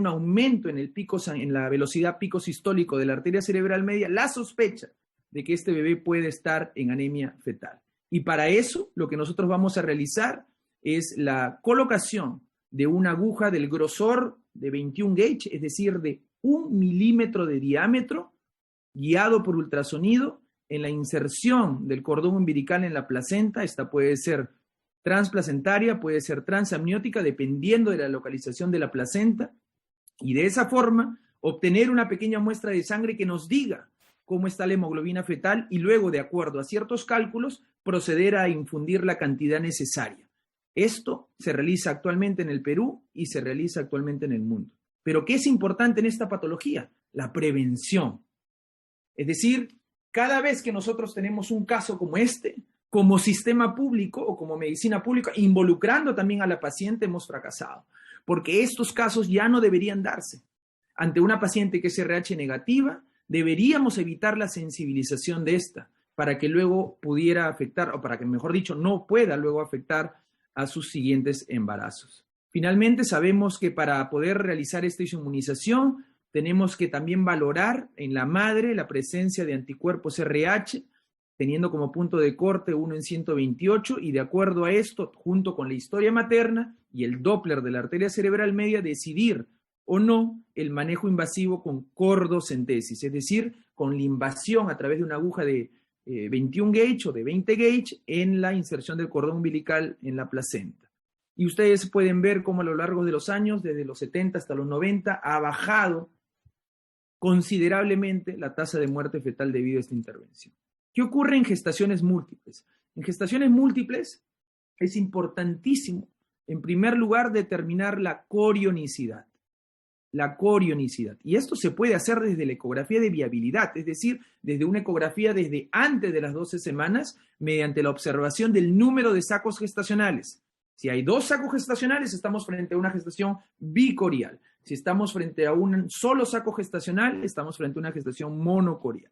Speaker 5: aumento en en la velocidad pico sistólico de la arteria cerebral media, la sospecha de que este bebé puede estar en anemia fetal. Y para eso, lo que nosotros vamos a realizar es la colocación de una aguja del grosor de 21 gauge, es decir, de 1 milímetro de diámetro, guiado por ultrasonido, en la inserción del cordón umbilical en la placenta. Esta puede ser transplacentaria, puede ser transamniótica, dependiendo de la localización de la placenta, y de esa forma obtener una pequeña muestra de sangre que nos diga cómo está la hemoglobina fetal y luego, de acuerdo a ciertos cálculos, proceder a infundir la cantidad necesaria. Esto se realiza actualmente en el Perú y se realiza actualmente en el mundo. Pero ¿qué es importante en esta patología? La prevención. Es decir, cada vez que nosotros tenemos un caso como este, como sistema público o como medicina pública, involucrando también a la paciente, hemos fracasado. Porque estos casos ya no deberían darse. Ante una paciente que es RH negativa, deberíamos evitar la sensibilización de esta para que luego pudiera afectar, o para que, mejor dicho, no pueda luego afectar a sus siguientes embarazos. Finalmente, sabemos que para poder realizar esta inmunización tenemos que también valorar en la madre la presencia de anticuerpos RH, teniendo como punto de corte 1 en 128, y de acuerdo a esto, junto con la historia materna y el Doppler de la arteria cerebral media, decidir o no el manejo invasivo con cordocentesis, es decir, con la invasión a través de una aguja de 21 gauge o de 20 gauge en la inserción del cordón umbilical en la placenta. Y ustedes pueden ver cómo a lo largo de los años, desde los 70 hasta los 90, ha bajado considerablemente la tasa de muerte fetal debido a esta intervención. ¿Qué ocurre en gestaciones múltiples? En gestaciones múltiples es importantísimo, en primer lugar, determinar la corionicidad. La corionicidad. Y esto se puede hacer desde la ecografía de viabilidad, es decir, desde una ecografía desde antes de las 12 semanas, mediante la observación del número de sacos gestacionales. Si hay 2 sacos gestacionales, estamos frente a una gestación bicorial. Si estamos frente a un solo saco gestacional, estamos frente a una gestación monocorial.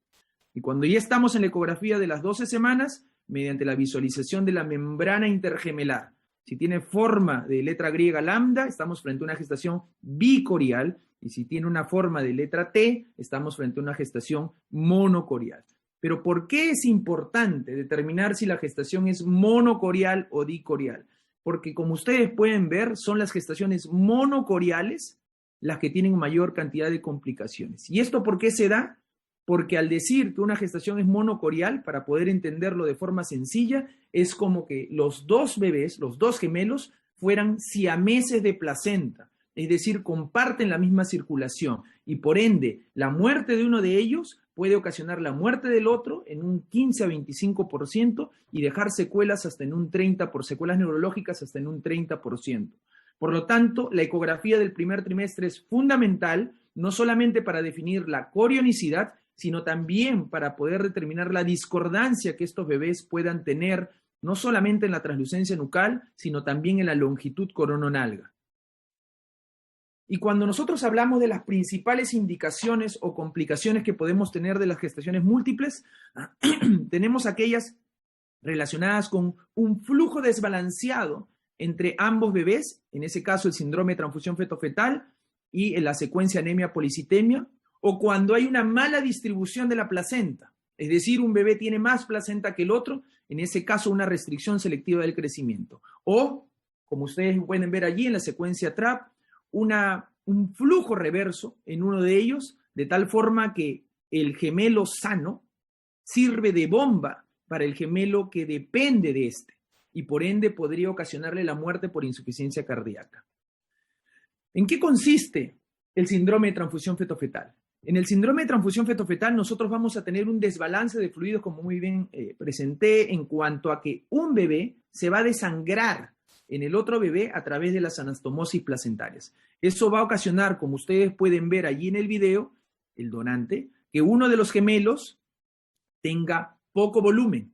Speaker 5: Y cuando ya estamos en la ecografía de las 12 semanas, mediante la visualización de la membrana intergemelar, si tiene forma de letra griega lambda, estamos frente a una gestación bicorial, y si tiene una forma de letra T, estamos frente a una gestación monocorial. Pero ¿por qué es importante determinar si la gestación es monocorial o dicorial? Porque, como ustedes pueden ver, son las gestaciones monocoriales las que tienen mayor cantidad de complicaciones. ¿Y esto por qué se da? Porque al decir que una gestación es monocorial, para poder entenderlo de forma sencilla, es como que los 2 bebés, los 2 gemelos, fueran siameses de placenta, es decir, comparten la misma circulación, y por ende, la muerte de uno de ellos puede ocasionar la muerte del otro en un 15 a 25% y dejar secuelas hasta en un 30%, secuelas neurológicas hasta en un 30%. Por lo tanto, la ecografía del primer trimestre es fundamental, no solamente para definir la corionicidad, sino también para poder determinar la discordancia que estos bebés puedan tener, no solamente en la translucencia nucal, sino también en la longitud corononalga. Y cuando nosotros hablamos de las principales indicaciones o complicaciones que podemos tener de las gestaciones múltiples, tenemos aquellas relacionadas con un flujo desbalanceado entre ambos bebés, en ese caso el síndrome de transfusión fetofetal y en la secuencia anemia-policitemia, o cuando hay una mala distribución de la placenta, es decir, un bebé tiene más placenta que el otro, en ese caso una restricción selectiva del crecimiento. O, como ustedes pueden ver allí en la secuencia TRAP, un flujo reverso en uno de ellos, de tal forma que el gemelo sano sirve de bomba para el gemelo que depende de este, y por ende podría ocasionarle la muerte por insuficiencia cardíaca. ¿En qué consiste el síndrome de transfusión fetofetal? En el síndrome de transfusión fetofetal nosotros vamos a tener un desbalance de fluidos, como muy bien presenté, en cuanto a que un bebé se va a desangrar en el otro bebé a través de las anastomosis placentarias. Eso va a ocasionar, como ustedes pueden ver allí en el video, el donante, que uno de los gemelos tenga poco volumen,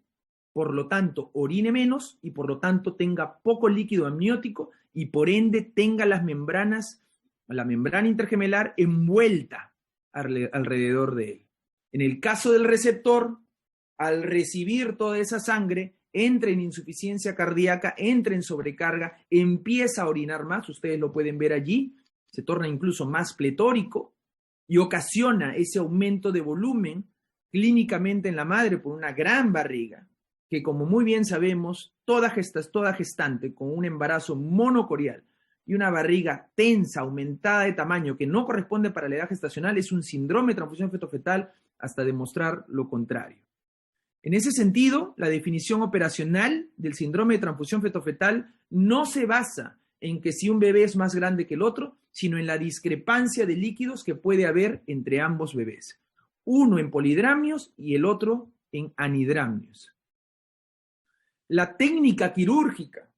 Speaker 5: por lo tanto orine menos y por lo tanto tenga poco líquido amniótico y por ende tenga la membrana intergemelar envuelta alrededor de él. En el caso del receptor, al recibir toda esa sangre, entra en insuficiencia cardíaca, entra en sobrecarga, empieza a orinar más, ustedes lo pueden ver allí, se torna incluso más pletórico y ocasiona ese aumento de volumen clínicamente en la madre por una gran barriga, que como muy bien sabemos, toda gestante con un embarazo monocorial y una barriga tensa, aumentada de tamaño, que no corresponde para la edad gestacional, es un síndrome de transfusión fetofetal hasta demostrar lo contrario. En ese sentido, la definición operacional del síndrome de transfusión fetofetal no se basa en que si un bebé es más grande que el otro, sino en la discrepancia de líquidos que puede haber entre ambos bebés. uno en polidramios y el otro en anidramios. La técnica quirúrgica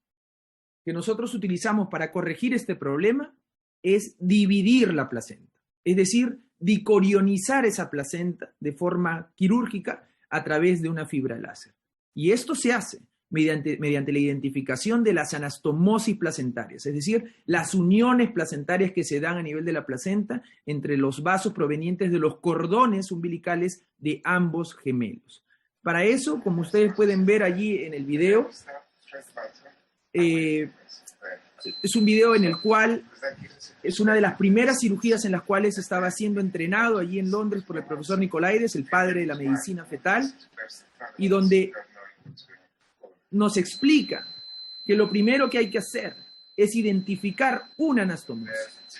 Speaker 5: que nosotros utilizamos para corregir este problema es dividir la placenta, es decir, dicorionizar esa placenta de forma quirúrgica a través de una fibra láser. Y esto se hace mediante la identificación de las anastomosis placentarias, es decir, las uniones placentarias que se dan a nivel de la placenta entre los vasos provenientes de los cordones umbilicales de ambos gemelos. Para eso, como ustedes pueden ver allí en el video, es un video en el cual es una de las primeras cirugías en las cuales estaba siendo entrenado allí en Londres por el profesor Nicolaides, el padre de la medicina fetal, y donde nos explica que lo primero que hay que hacer es identificar una anastomosis.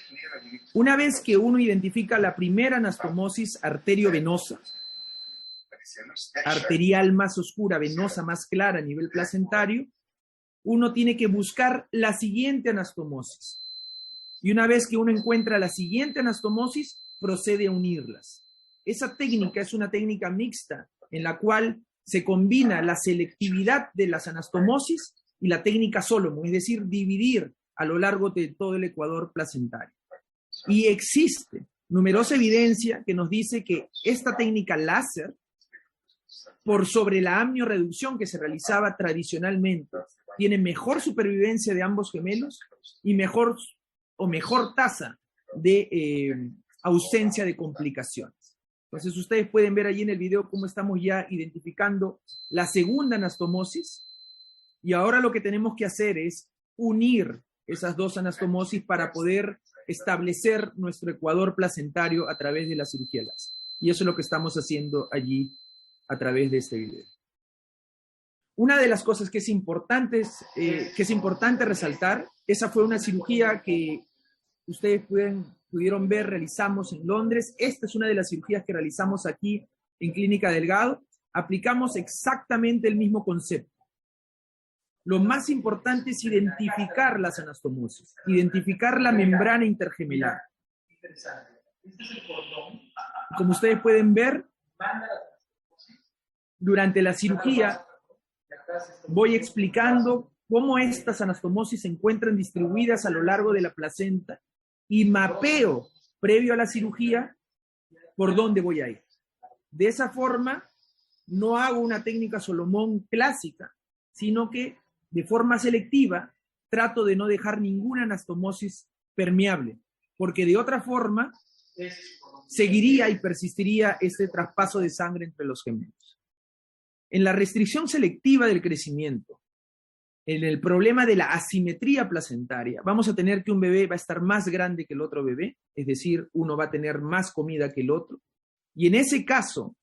Speaker 5: Una vez que uno identifica la primera anastomosis arteriovenosa, arterial más oscura, venosa más clara a nivel placentario, uno tiene que buscar la siguiente anastomosis. Y una vez que uno encuentra la siguiente anastomosis, procede a unirlas. Esa técnica es una técnica mixta en la cual se combina la selectividad de las anastomosis y la técnica Solomon, es decir, dividir a lo largo de todo el ecuador placentario. Y existe numerosa evidencia que nos dice que esta técnica láser, por sobre la amnioreducción que se realizaba tradicionalmente, tiene mejor supervivencia de ambos gemelos y mejor tasa de ausencia de complicaciones. Entonces ustedes pueden ver allí en el video cómo estamos ya identificando la segunda anastomosis, y ahora lo que tenemos que hacer es unir esas dos anastomosis para poder establecer nuestro ecuador placentario a través de la cirugía láser. Y eso es lo que estamos haciendo allí a través de este video. Una de las cosas que es importante resaltar, esa fue una cirugía que ustedes pudieron ver, realizamos en Londres. Esta es una de las cirugías que realizamos aquí en Clínica Delgado. Aplicamos exactamente el mismo concepto. Lo más importante es identificar las anastomosis, identificar la membrana intergemelar. Como ustedes pueden ver, durante la cirugía voy explicando cómo estas anastomosis se encuentran distribuidas a lo largo de la placenta y mapeo, previo a la cirugía, por dónde voy a ir. De esa forma, no hago una técnica Solomon clásica, sino que de forma selectiva trato de no dejar ninguna anastomosis permeable, porque de otra forma seguiría y persistiría este traspaso de sangre entre los gemelos. En la restricción selectiva del crecimiento, en el problema de la asimetría placentaria, vamos a tener que un bebé va a estar más grande que el otro bebé, es decir, uno va a tener más comida que el otro, y en ese caso,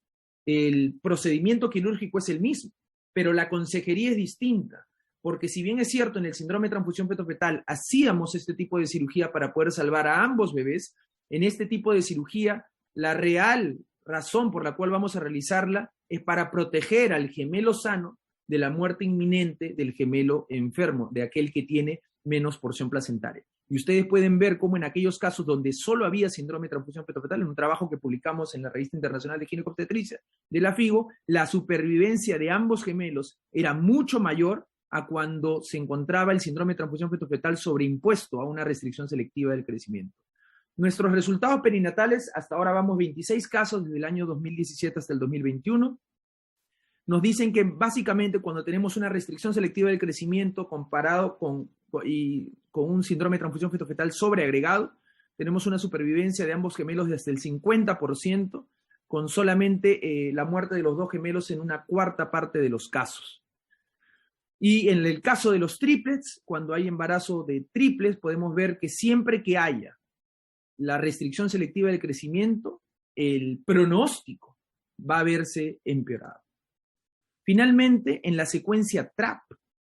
Speaker 5: el procedimiento quirúrgico es el mismo, pero la consejería es distinta, porque si bien es cierto, en el síndrome de transfusión feto-fetal hacíamos este tipo de cirugía para poder salvar a ambos bebés, en este tipo de cirugía, la real razón por la cual vamos a realizarla es para proteger al gemelo sano de la muerte inminente del gemelo enfermo, de aquel que tiene menos porción placentaria. Y ustedes pueden ver cómo en aquellos casos donde solo había síndrome de transfusión feto-fetal, en un trabajo que publicamos en la Revista Internacional de Ginecobstetricia de la FIGO, la supervivencia de ambos gemelos era mucho mayor a cuando se encontraba el síndrome de transfusión feto-fetal sobreimpuesto a una restricción selectiva del crecimiento. Nuestros resultados perinatales, hasta ahora vamos 26 casos desde el año 2017 hasta el 2021, nos dicen que básicamente cuando tenemos una restricción selectiva del crecimiento comparado con un síndrome de transfusión feto-fetal sobreagregado, tenemos una supervivencia de ambos gemelos de hasta el 50%, con solamente la muerte de los dos gemelos en una cuarta parte de los casos. Y en el caso de los triplets, cuando hay embarazo de triples, podemos ver que siempre que haya la restricción selectiva del crecimiento, el pronóstico va a verse empeorado. Finalmente, en la secuencia TRAP,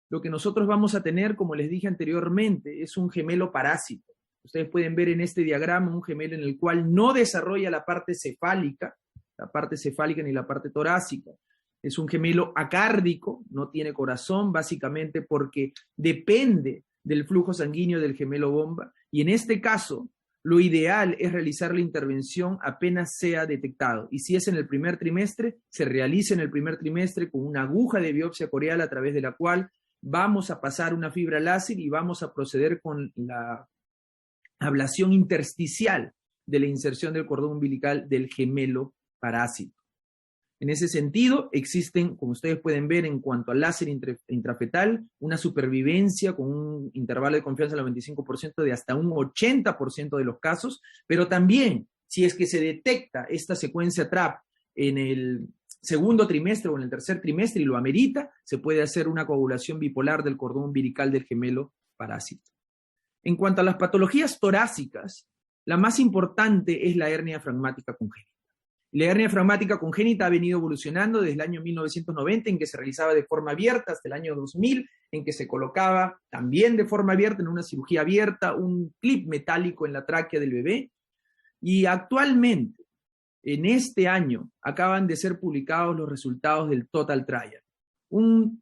Speaker 5: lo que nosotros vamos a tener, como les dije anteriormente, es un gemelo parásito. Ustedes pueden ver en este diagrama un gemelo en el cual no desarrolla la parte cefálica ni la parte torácica. Es un gemelo acárdico, no tiene corazón, básicamente porque depende del flujo sanguíneo del gemelo bomba. Y en este caso, lo ideal es realizar la intervención apenas sea detectado. Y si es en el primer trimestre, se realiza en el primer trimestre con una aguja de biopsia coreal a través de la cual vamos a pasar una fibra láser y vamos a proceder con la ablación intersticial de la inserción del cordón umbilical del gemelo parásito. En ese sentido, existen, como ustedes pueden ver, en cuanto al láser intrafetal, una supervivencia con un intervalo de confianza del 95% de hasta un 80% de los casos, pero también, si es que se detecta esta secuencia TRAP en el segundo trimestre o en el tercer trimestre y lo amerita, se puede hacer una coagulación bipolar del cordón umbilical del gemelo parásito. En cuanto a las patologías torácicas, la más importante es la hernia fragmática congénita. La hernia fragmática congénita ha venido evolucionando desde el año 1990, en que se realizaba de forma abierta, hasta el año 2000, en que se colocaba también de forma abierta, en una cirugía abierta, un clip metálico en la tráquea del bebé. Y actualmente, en este año, acaban de ser publicados los resultados del Total Trial, un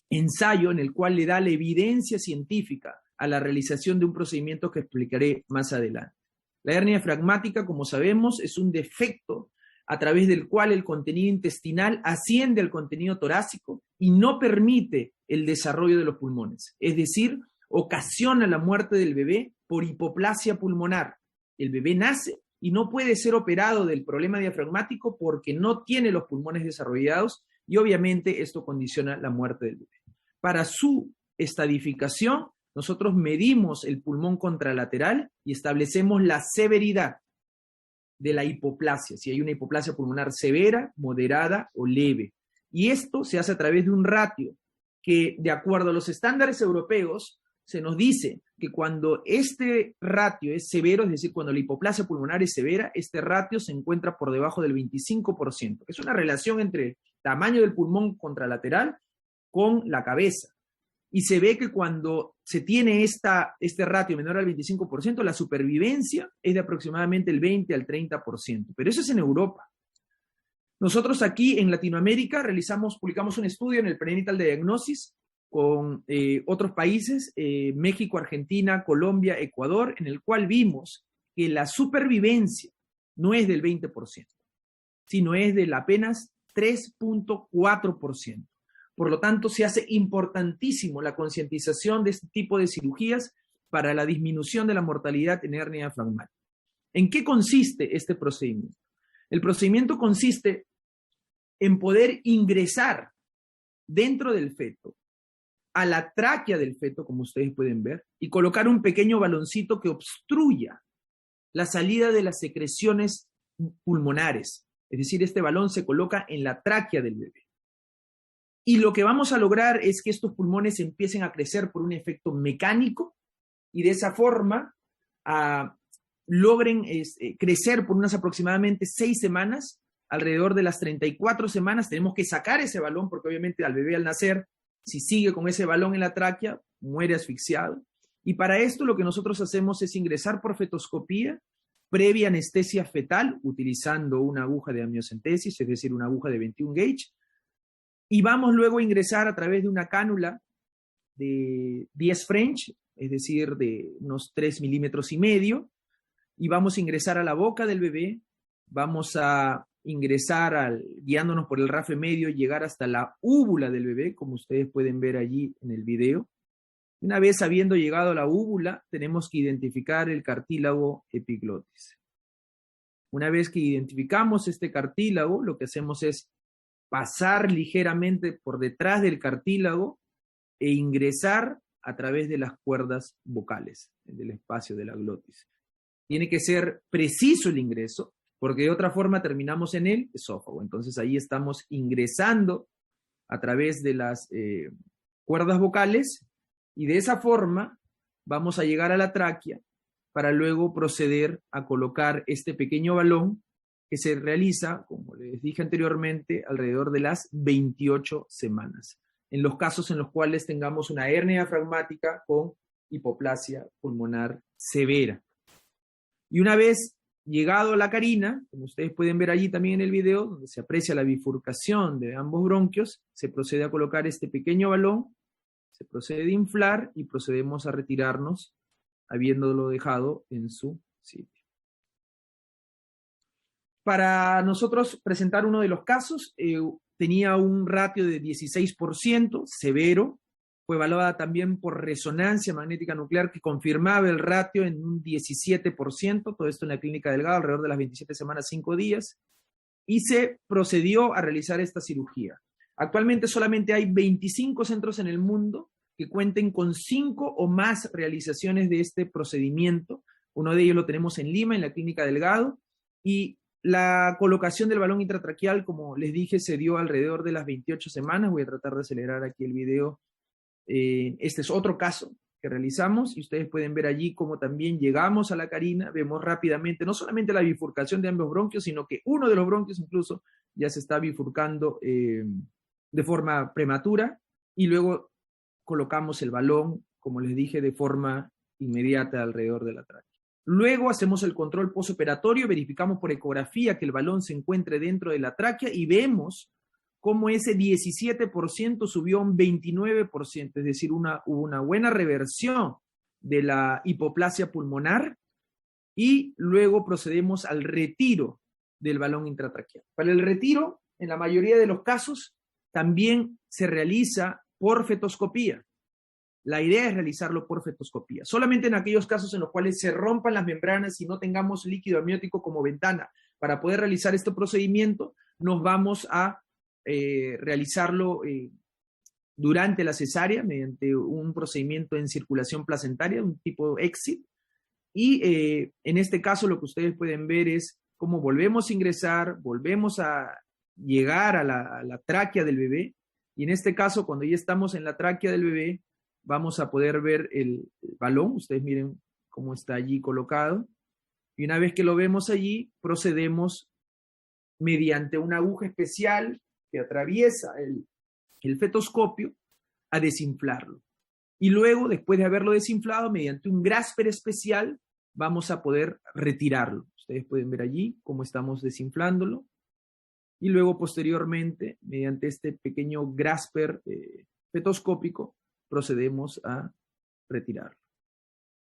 Speaker 5: ensayo en el cual le da la evidencia científica a la realización de un procedimiento que explicaré más adelante. La hernia fragmática, como sabemos, es un defecto a través del cual el contenido intestinal asciende al contenido torácico y no permite el desarrollo de los pulmones. Es decir, ocasiona la muerte del bebé por hipoplasia pulmonar. El bebé nace y no puede ser operado del problema diafragmático porque no tiene los pulmones desarrollados y obviamente esto condiciona la muerte del bebé. Para su estadificación, nosotros medimos el pulmón contralateral y establecemos la severidad de la hipoplasia, si hay una hipoplasia pulmonar severa, moderada o leve. Y esto se hace a través de un ratio que, de acuerdo a los estándares europeos, se nos dice que cuando este ratio es severo, es decir, cuando la hipoplasia pulmonar es severa, este ratio se encuentra por debajo del 25%, que es una relación entre el tamaño del pulmón contralateral con la cabeza. Y se ve que cuando se tiene este ratio menor al 25%, la supervivencia es de aproximadamente el 20 al 30%. Pero eso es en Europa. Nosotros aquí en Latinoamérica publicamos un estudio en el Prenatal Diagnosis con otros países, México, Argentina, Colombia, Ecuador, en el cual vimos que la supervivencia no es del 20%, sino es del apenas 3.4%. Por lo tanto, se hace importantísimo la concientización de este tipo de cirugías para la disminución de la mortalidad en hernia fragmática. ¿En qué consiste este procedimiento? El procedimiento consiste en poder ingresar dentro del feto, a la tráquea del feto, como ustedes pueden ver, y colocar un pequeño baloncito que obstruya la salida de las secreciones pulmonares. Es decir, este balón se coloca en la tráquea del bebé. Y lo que vamos a lograr es que estos pulmones empiecen a crecer por un efecto mecánico y de esa forma logren crecer por unas aproximadamente 6 semanas. Alrededor de las 34 semanas tenemos que sacar ese balón porque obviamente al bebé al nacer, si sigue con ese balón en la tráquea, muere asfixiado. Y para esto lo que nosotros hacemos es ingresar por fetoscopía previa anestesia fetal utilizando una aguja de amniocentesis, es decir, una aguja de 21 gauge. Y vamos luego a ingresar a través de una cánula de 10 French, es decir, de unos 3,5 milímetros, y vamos a ingresar a la boca del bebé, vamos a ingresar guiándonos por el rafe medio, llegar hasta la úvula del bebé, como ustedes pueden ver allí en el video. Una vez habiendo llegado a la úvula, tenemos que identificar el cartílago epiglotis. Una vez que identificamos este cartílago, lo que hacemos es pasar ligeramente por detrás del cartílago e ingresar a través de las cuerdas vocales, del espacio de la glotis. Tiene que ser preciso el ingreso, porque de otra forma terminamos en el esófago. Entonces ahí estamos ingresando a través de las cuerdas vocales y de esa forma vamos a llegar a la tráquea para luego proceder a colocar este pequeño balón que se realiza, como les dije anteriormente, alrededor de las 28 semanas, en los casos en los cuales tengamos una hernia diafragmática con hipoplasia pulmonar severa. Y una vez llegado a la carina, como ustedes pueden ver allí también en el video, donde se aprecia la bifurcación de ambos bronquios, se procede a colocar este pequeño balón, se procede a inflar y procedemos a retirarnos habiéndolo dejado en su sitio. Para nosotros presentar uno de los casos, tenía un ratio de 16%, severo. Fue evaluada también por resonancia magnética nuclear que confirmaba el ratio en un 17%, todo esto en la Clínica Delgado, alrededor de las 27 semanas, 5 días, y se procedió a realizar esta cirugía. Actualmente solamente hay 25 centros en el mundo que cuenten con 5 o más realizaciones de este procedimiento. Uno de ellos lo tenemos en Lima, en la Clínica Delgado, y la colocación del balón intratraqueal, como les dije, se dio alrededor de las 28 semanas. Voy a tratar de acelerar aquí el video. Este es otro caso que realizamos y ustedes pueden ver allí cómo también llegamos a la carina, vemos rápidamente no solamente la bifurcación de ambos bronquios, sino que uno de los bronquios incluso ya se está bifurcando de forma prematura, y luego colocamos el balón, como les dije, de forma inmediata alrededor de la tráquea. Luego hacemos el control postoperatorio, verificamos por ecografía que el balón se encuentre dentro de la tráquea y vemos cómo ese 17% subió a un 29%, es decir, hubo una buena reversión de la hipoplasia pulmonar, y luego procedemos al retiro del balón intratraqueal. Para el retiro, en la mayoría de los casos, también se realiza por fetoscopía. La idea es realizarlo por fetoscopía. Solamente en aquellos casos en los cuales se rompan las membranas y no tengamos líquido amniótico como ventana para poder realizar este procedimiento, nos vamos a realizarlo durante la cesárea mediante un procedimiento en circulación placentaria, un tipo exit. Y en este caso lo que ustedes pueden ver es cómo volvemos a ingresar, volvemos a llegar a la tráquea del bebé, y en este caso cuando ya estamos en la tráquea del bebé vamos a poder ver el balón. Ustedes miren cómo está allí colocado, y una vez que lo vemos allí procedemos mediante una aguja especial que atraviesa el fetoscopio a desinflarlo. Y luego, después de haberlo desinflado, mediante un grasper especial, vamos a poder retirarlo. Ustedes pueden ver allí cómo estamos desinflándolo. Y luego, posteriormente, mediante este pequeño grasper fetoscópico, procedemos a retirarlo.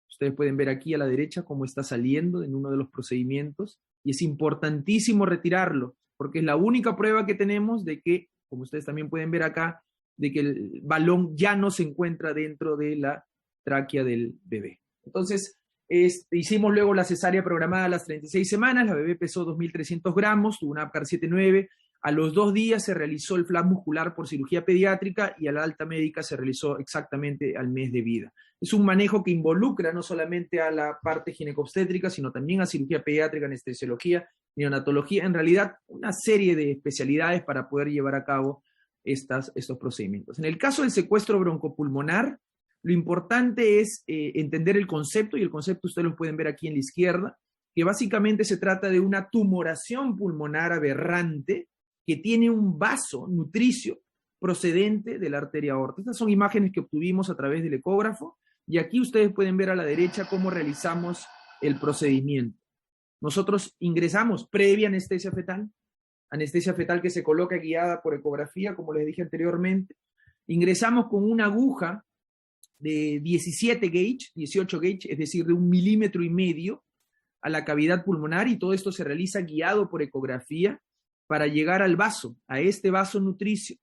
Speaker 5: Ustedes pueden ver aquí a la derecha cómo está saliendo en uno de los procedimientos. Y es importantísimo retirarlo, porque es la única prueba que tenemos de que, como ustedes también pueden ver acá, de que el balón ya no se encuentra dentro de la tráquea del bebé. Entonces, hicimos luego la cesárea programada a las 36 semanas, la bebé pesó 2.300 gramos, tuvo una APGAR 7.9, a los 2 días se realizó el flap muscular por cirugía pediátrica y a la alta médica se realizó exactamente al mes de vida. Es un manejo que involucra no solamente a la parte ginecobstétrica, sino también a cirugía pediátrica, anestesiología, neonatología, en realidad una serie de especialidades para poder llevar a cabo estos procedimientos. En el caso del secuestro broncopulmonar, lo importante es entender el concepto, y el concepto ustedes lo pueden ver aquí en la izquierda, que básicamente se trata de una tumoración pulmonar aberrante que tiene un vaso nutricio procedente de la arteria aorta. Estas son imágenes que obtuvimos a través del ecógrafo, y aquí ustedes pueden ver a la derecha cómo realizamos el procedimiento. Nosotros ingresamos previa anestesia fetal que se coloca guiada por ecografía, como les dije anteriormente. Ingresamos con una aguja de 18 gauge, es decir, de 1,5 milímetros a la cavidad pulmonar, y todo esto se realiza guiado por ecografía para llegar al vaso, a este vaso nutricio.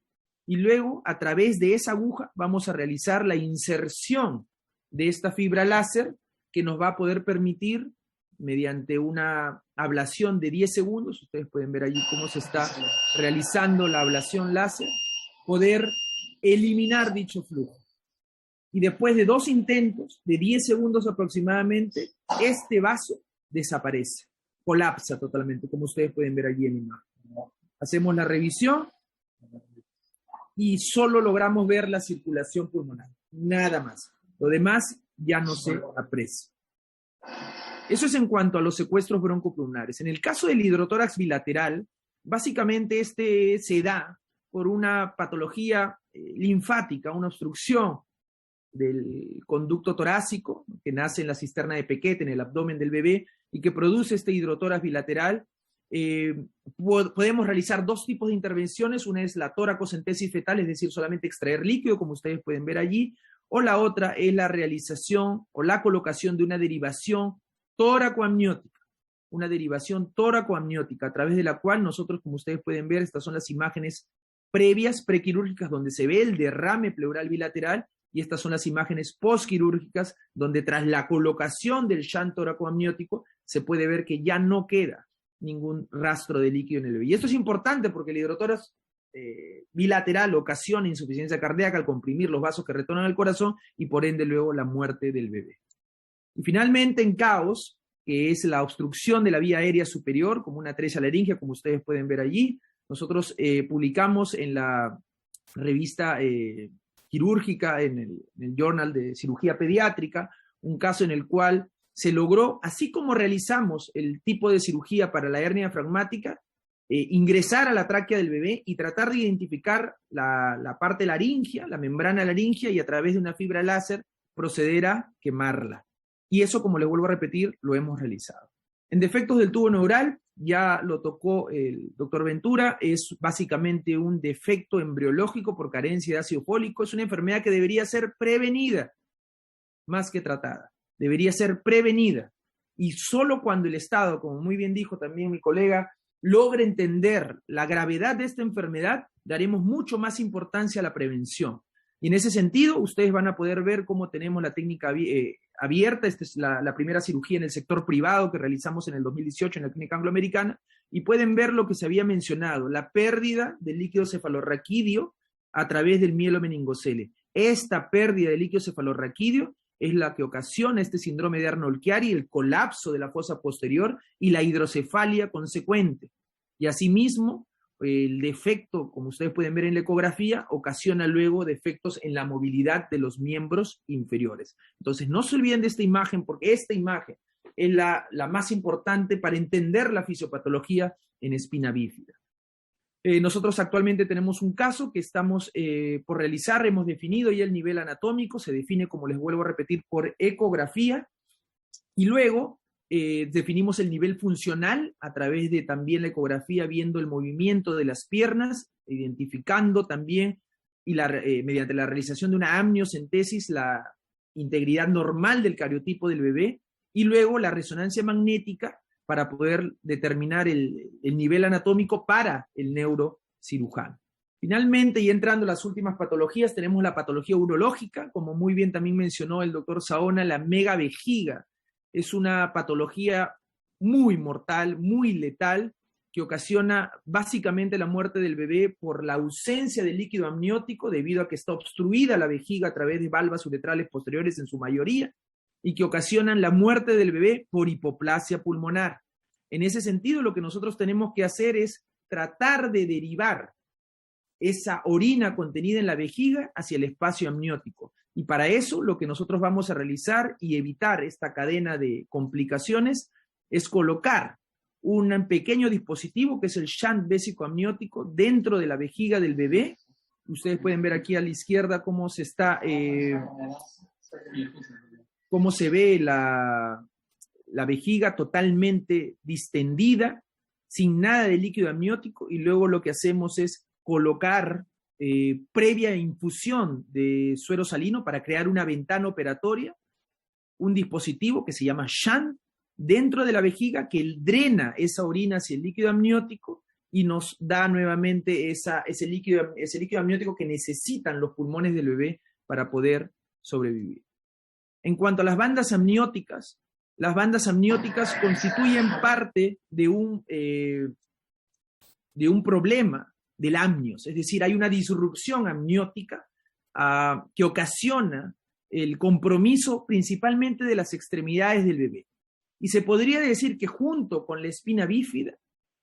Speaker 5: Y luego, a través de esa aguja, vamos a realizar la inserción de esta fibra láser que nos va a poder permitir, mediante una ablación de 10 segundos, ustedes pueden ver allí cómo se está realizando la ablación láser, poder eliminar dicho flujo. Y después de 2 intentos, de 10 segundos aproximadamente, este vaso desaparece, colapsa totalmente, como ustedes pueden ver allí en la imagen. Hacemos la revisión y solo logramos ver la circulación pulmonar, nada más. Lo demás ya no se aprecia. Eso es en cuanto a los secuestros broncopulmonares. En el caso del hidrotórax bilateral, básicamente este se da por una patología linfática, una obstrucción del conducto torácico que nace en la cisterna de Pequet, en el abdomen del bebé, y que produce este hidrotórax bilateral. Podemos realizar 2 tipos de intervenciones. Una es la toracocentesis fetal, es decir, solamente extraer líquido, como ustedes pueden ver allí, o la otra es la realización o la colocación de una derivación tóracoamniótica, a través de la cual nosotros, como ustedes pueden ver, estas son las imágenes previas, prequirúrgicas, donde se ve el derrame pleural bilateral, y estas son las imágenes postquirúrgicas, donde tras la colocación del shunt tóracoamniótico se puede ver que ya no queda ningún rastro de líquido en el bebé. Y esto es importante porque el hidrotórax bilateral ocasiona insuficiencia cardíaca al comprimir los vasos que retornan al corazón y por ende luego la muerte del bebé. Y finalmente en caos, que es la obstrucción de la vía aérea superior, como una atresia laringia, como ustedes pueden ver allí, nosotros publicamos en la revista quirúrgica, en el Journal de Cirugía Pediátrica, un caso en el cual se logró, así como realizamos el tipo de cirugía para la hernia diafragmática, ingresar a la tráquea del bebé y tratar de identificar la parte laringia, la membrana laringia, y a través de una fibra láser proceder a quemarla. Y eso, como les vuelvo a repetir, lo hemos realizado. En defectos del tubo neural, ya lo tocó el doctor Ventura, es básicamente un defecto embriológico por carencia de ácido fólico, es una enfermedad que debería ser prevenida, más que tratada, debería ser prevenida. Y solo cuando el Estado, como muy bien dijo también mi colega, logre entender la gravedad de esta enfermedad, daremos mucho más importancia a la prevención. Y en ese sentido, ustedes van a poder ver cómo tenemos la técnica abierta. Esta es la primera cirugía en el sector privado que realizamos en el 2018 en la Clínica Angloamericana, y pueden ver lo que se había mencionado, la pérdida del líquido cefalorraquídeo a través del mielo meningocele. Esta pérdida de líquido cefalorraquídeo es la que ocasiona este síndrome de Arnold-Chiari, el colapso de la fosa posterior y la hidrocefalia consecuente. Y asimismo, el defecto, como ustedes pueden ver en la ecografía, ocasiona luego defectos en la movilidad de los miembros inferiores. Entonces, no se olviden de esta imagen, porque esta imagen es la más importante para entender la fisiopatología en espina bífida. Nosotros actualmente tenemos un caso que estamos por realizar, hemos definido ya el nivel anatómico, se define, como les vuelvo a repetir, por ecografía, y luego definimos el nivel funcional a través de también la ecografía, viendo el movimiento de las piernas, identificando también, y mediante la realización de una amniocentesis, la integridad normal del cariotipo del bebé, y luego la resonancia magnética, para poder determinar el nivel anatómico para el neurocirujano. Finalmente, y entrando a las últimas patologías, tenemos la patología urológica, como muy bien también mencionó el doctor Saona, la megavejiga. Es una patología muy mortal, muy letal, que ocasiona básicamente la muerte del bebé por la ausencia de líquido amniótico debido a que está obstruida la vejiga a través de valvas uretrales posteriores en su mayoría, y que ocasionan la muerte del bebé por hipoplasia pulmonar. En ese sentido, lo que nosotros tenemos que hacer es tratar de derivar esa orina contenida en la vejiga hacia el espacio amniótico. Y para eso, lo que nosotros vamos a realizar y evitar esta cadena de complicaciones es colocar un pequeño dispositivo que es el shunt vésico-amniótico dentro de la vejiga del bebé. Ustedes pueden ver aquí a la izquierda cómo se está... cómo se ve la vejiga totalmente distendida, sin nada de líquido amniótico, y luego lo que hacemos es colocar previa infusión de suero salino para crear una ventana operatoria, un dispositivo que se llama shunt dentro de la vejiga que drena esa orina hacia el líquido amniótico y nos da nuevamente ese líquido amniótico que necesitan los pulmones del bebé para poder sobrevivir. En cuanto a las bandas amnióticas constituyen parte de un problema del amnios, es decir, hay una disrupción amniótica que ocasiona el compromiso principalmente de las extremidades del bebé. Y se podría decir que junto con la espina bífida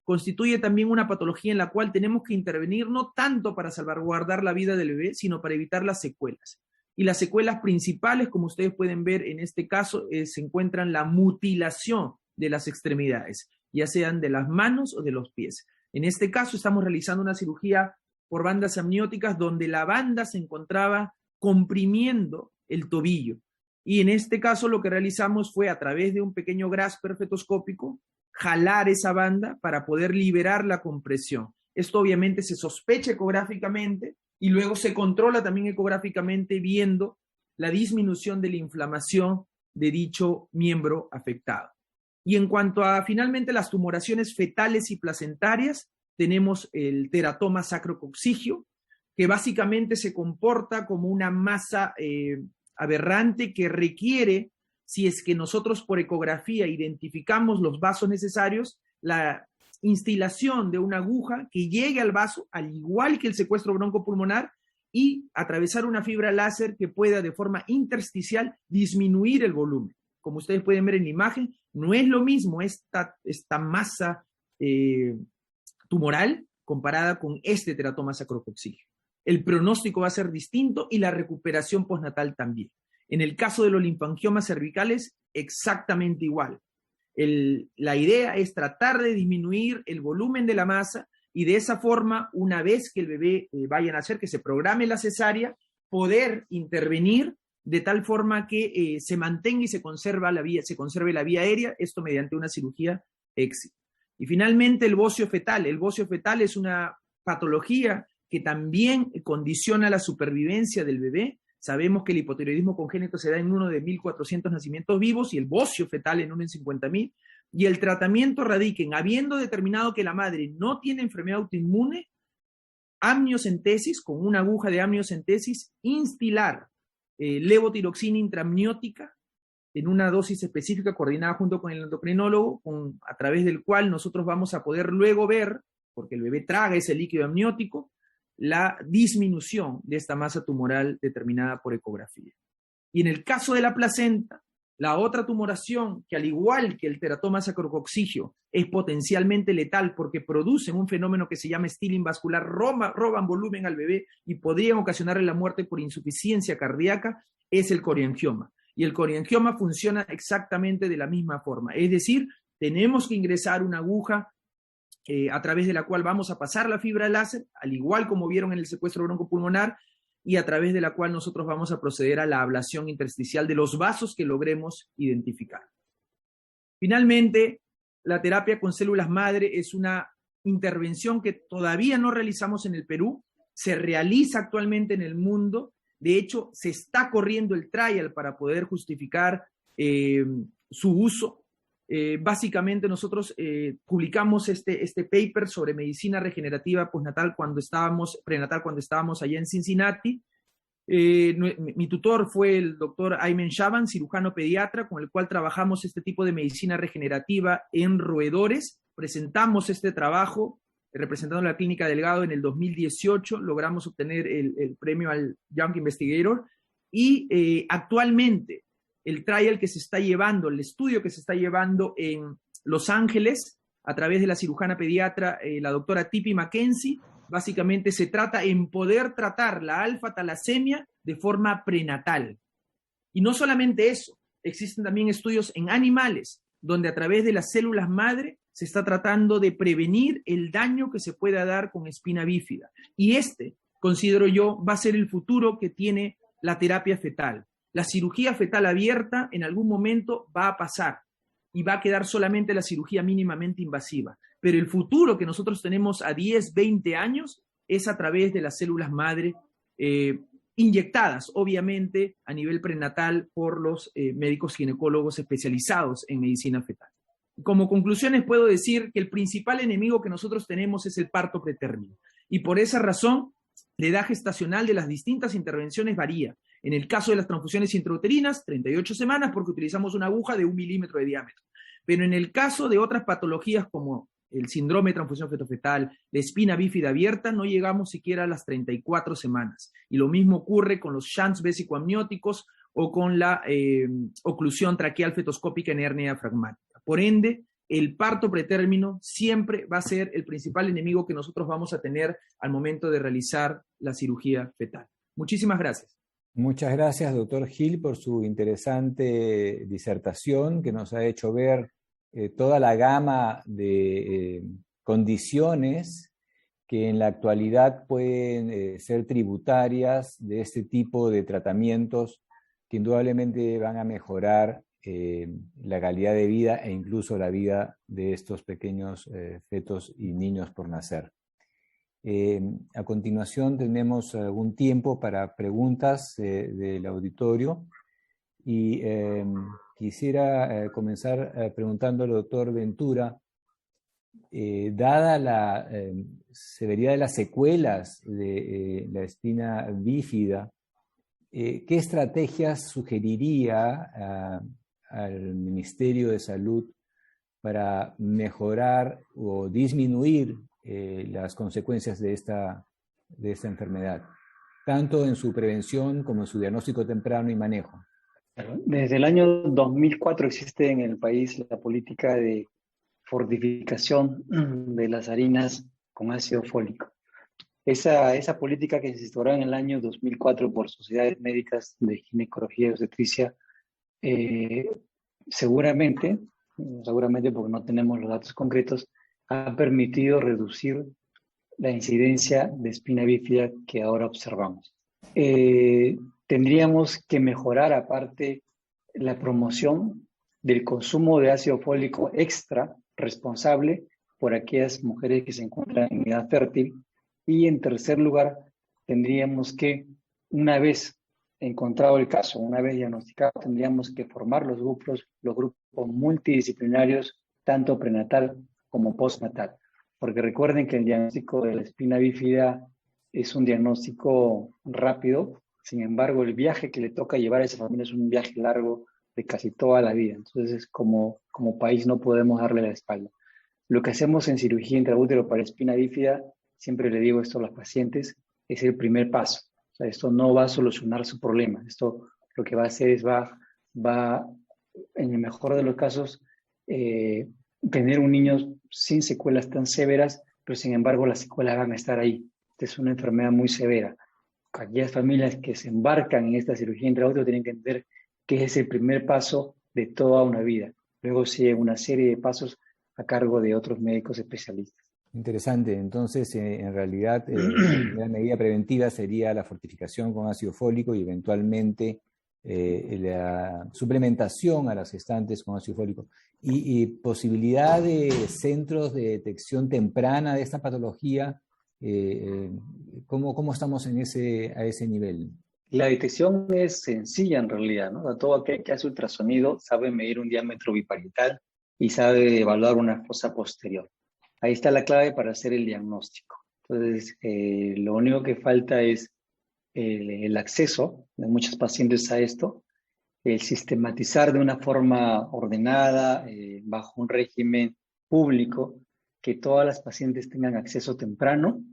Speaker 5: constituye también una patología en la cual tenemos que intervenir no tanto para salvaguardar la vida del bebé, sino para evitar las secuelas. Y las secuelas principales, como ustedes pueden ver en este caso, se encuentran la mutilación de las extremidades, ya sean de las manos o de los pies. En este caso estamos realizando una cirugía por bandas amnióticas donde la banda se encontraba comprimiendo el tobillo. Y en este caso lo que realizamos fue a través de un pequeño grasper fetoscópico jalar esa banda para poder liberar la compresión. Esto obviamente se sospecha ecográficamente y luego se controla también ecográficamente viendo la disminución de la inflamación de dicho miembro afectado. Y en cuanto a finalmente las tumoraciones fetales y placentarias, tenemos el teratoma sacrococcigio, que básicamente se comporta como una masa aberrante que requiere, si es que nosotros por ecografía identificamos los vasos necesarios, la instilación de una aguja que llegue al vaso, al igual que el secuestro broncopulmonar, y atravesar una fibra láser que pueda de forma intersticial disminuir el volumen. Como ustedes pueden ver en la imagen, no es lo mismo esta masa tumoral comparada con este teratoma sacrococcigio. El pronóstico va a ser distinto y la recuperación postnatal también. En el caso de los linfangiomas cervicales, exactamente igual. La idea es tratar de disminuir el volumen de la masa y de esa forma, una vez que el bebé vaya a nacer, que se programe la cesárea, poder intervenir de tal forma que se mantenga y se conserve la vía aérea, esto mediante una cirugía EXIT. Y finalmente el bocio fetal. El bocio fetal es una patología que también condiciona la supervivencia del bebé. Sabemos que el hipotiroidismo congénito se da en uno de 1.400 nacimientos vivos y el bocio fetal en uno en 50.000. Y el tratamiento radica en, habiendo determinado que la madre no tiene enfermedad autoinmune, amniocentesis, con una aguja de amniocentesis, instilar levotiroxina intramniótica en una dosis específica coordinada junto con el endocrinólogo, a través del cual nosotros vamos a poder luego ver, porque el bebé traga ese líquido amniótico, la disminución de esta masa tumoral determinada por ecografía. Y en el caso de la placenta, la otra tumoración, que al igual que el teratoma sacrococcigio, es potencialmente letal porque producen un fenómeno que se llama stealing vascular, roban volumen al bebé y podrían ocasionarle la muerte por insuficiencia cardíaca, es el coriangioma. Y el coriangioma funciona exactamente de la misma forma. Es decir, tenemos que ingresar una aguja a través de la cual vamos a pasar la fibra láser, al igual como vieron en el secuestro broncopulmonar, y a través de la cual nosotros vamos a proceder a la ablación intersticial de los vasos que logremos identificar. Finalmente, la terapia con células madre es una intervención que todavía no realizamos en el Perú, se realiza actualmente en el mundo. De hecho, se está corriendo el trial para poder justificar su uso. Básicamente nosotros publicamos este paper sobre medicina regenerativa prenatal cuando estábamos allá en Cincinnati. Mi tutor fue el doctor Aymen Shaban, cirujano pediatra, con el cual trabajamos este tipo de medicina regenerativa en roedores. Presentamos este trabajo representando la Clínica Delgado en el 2018, logramos obtener el premio al Young Investigator y actualmente el trial que se está llevando, el estudio que se está llevando en Los Ángeles a través de la cirujana pediatra, la doctora Tippi Mackenzie, básicamente se trata en poder tratar la alfa-talasemia de forma prenatal. Y no solamente eso, existen también estudios en animales, donde a través de las células madre se está tratando de prevenir el daño que se pueda dar con espina bífida. Y considero yo, va a ser el futuro que tiene la terapia fetal. La cirugía fetal abierta en algún momento va a pasar y va a quedar solamente la cirugía mínimamente invasiva. Pero el futuro que nosotros tenemos a 10, 20 años es a través de las células madre inyectadas, obviamente, a nivel prenatal por los médicos ginecólogos especializados en medicina fetal. Como conclusiones puedo decir que el principal enemigo que nosotros tenemos es el parto pretérmino. Y por esa razón, la edad gestacional de las distintas intervenciones varía. En el caso de las transfusiones intrauterinas, 38 semanas porque utilizamos una aguja de 1 milímetro de diámetro. Pero en el caso de otras patologías como el síndrome de transfusión fetofetal, la espina bífida abierta, no llegamos siquiera a las 34 semanas. Y lo mismo ocurre con los shunts vésico-amnióticos o con la oclusión traqueal fetoscópica en hernia diafragmática. Por ende, el parto pretérmino siempre va a ser el principal enemigo que nosotros vamos a tener al momento de realizar la cirugía fetal. Muchísimas gracias.
Speaker 3: Muchas gracias, doctor Gil, por su interesante disertación que nos ha hecho ver toda la gama de condiciones que en la actualidad pueden ser tributarias de este tipo de tratamientos que indudablemente van a mejorar la calidad de vida e incluso la vida de estos pequeños fetos y niños por nacer. A continuación tenemos algún tiempo para preguntas del auditorio y quisiera comenzar preguntando al doctor Ventura, dada la severidad de las secuelas de la espina bífida, ¿qué estrategias sugeriría al Ministerio de Salud para mejorar o disminuir las consecuencias de esta enfermedad, tanto en su prevención como en su diagnóstico temprano y manejo?
Speaker 4: Desde el año 2004 existe en el país la política de fortificación de las harinas con ácido fólico. Esa política que se instauró en el año 2004 por sociedades médicas de ginecología y obstetricia, seguramente porque no tenemos los datos concretos, ha permitido reducir la incidencia de espina bífida que ahora observamos. Tendríamos que mejorar, aparte, la promoción del consumo de ácido fólico extra responsable por aquellas mujeres que se encuentran en edad fértil. Y en tercer lugar, tendríamos que, una vez encontrado el caso, una vez diagnosticado, tendríamos que formar los grupos multidisciplinarios, tanto prenatal como postnatal. Porque recuerden que el diagnóstico de la espina bífida es un diagnóstico rápido, sin embargo, el viaje que le toca llevar a esa familia es un viaje largo de casi toda la vida. Entonces, como país no podemos darle la espalda. Lo que hacemos en cirugía intraútero para espina bífida, siempre le digo esto a los pacientes, es el primer paso. O sea, esto no va a solucionar su problema. Esto lo que va a hacer es, va en el mejor de los casos, tener un niño sin secuelas tan severas, pero sin embargo las secuelas van a estar ahí. Esta es una enfermedad muy severa. Aquellas familias que se embarcan en esta cirugía intraútero tienen que entender que es el primer paso de toda una vida. Luego sigue una serie de pasos a cargo de otros médicos especialistas.
Speaker 3: Interesante. Entonces, en realidad, la medida preventiva sería la fortificación con ácido fólico y eventualmente la suplementación a las gestantes con ácido fólico. Y posibilidad de centros de detección temprana de esta patología, ¿cómo estamos a ese nivel?
Speaker 4: La detección es sencilla en realidad, ¿no? Todo aquel que hace ultrasonido sabe medir un diámetro biparietal y sabe evaluar una fosa posterior. Ahí está la clave para hacer el diagnóstico. Entonces, lo único que falta es el acceso de muchos pacientes a esto, el sistematizar de una forma ordenada, bajo un régimen público, que todas las pacientes tengan acceso temprano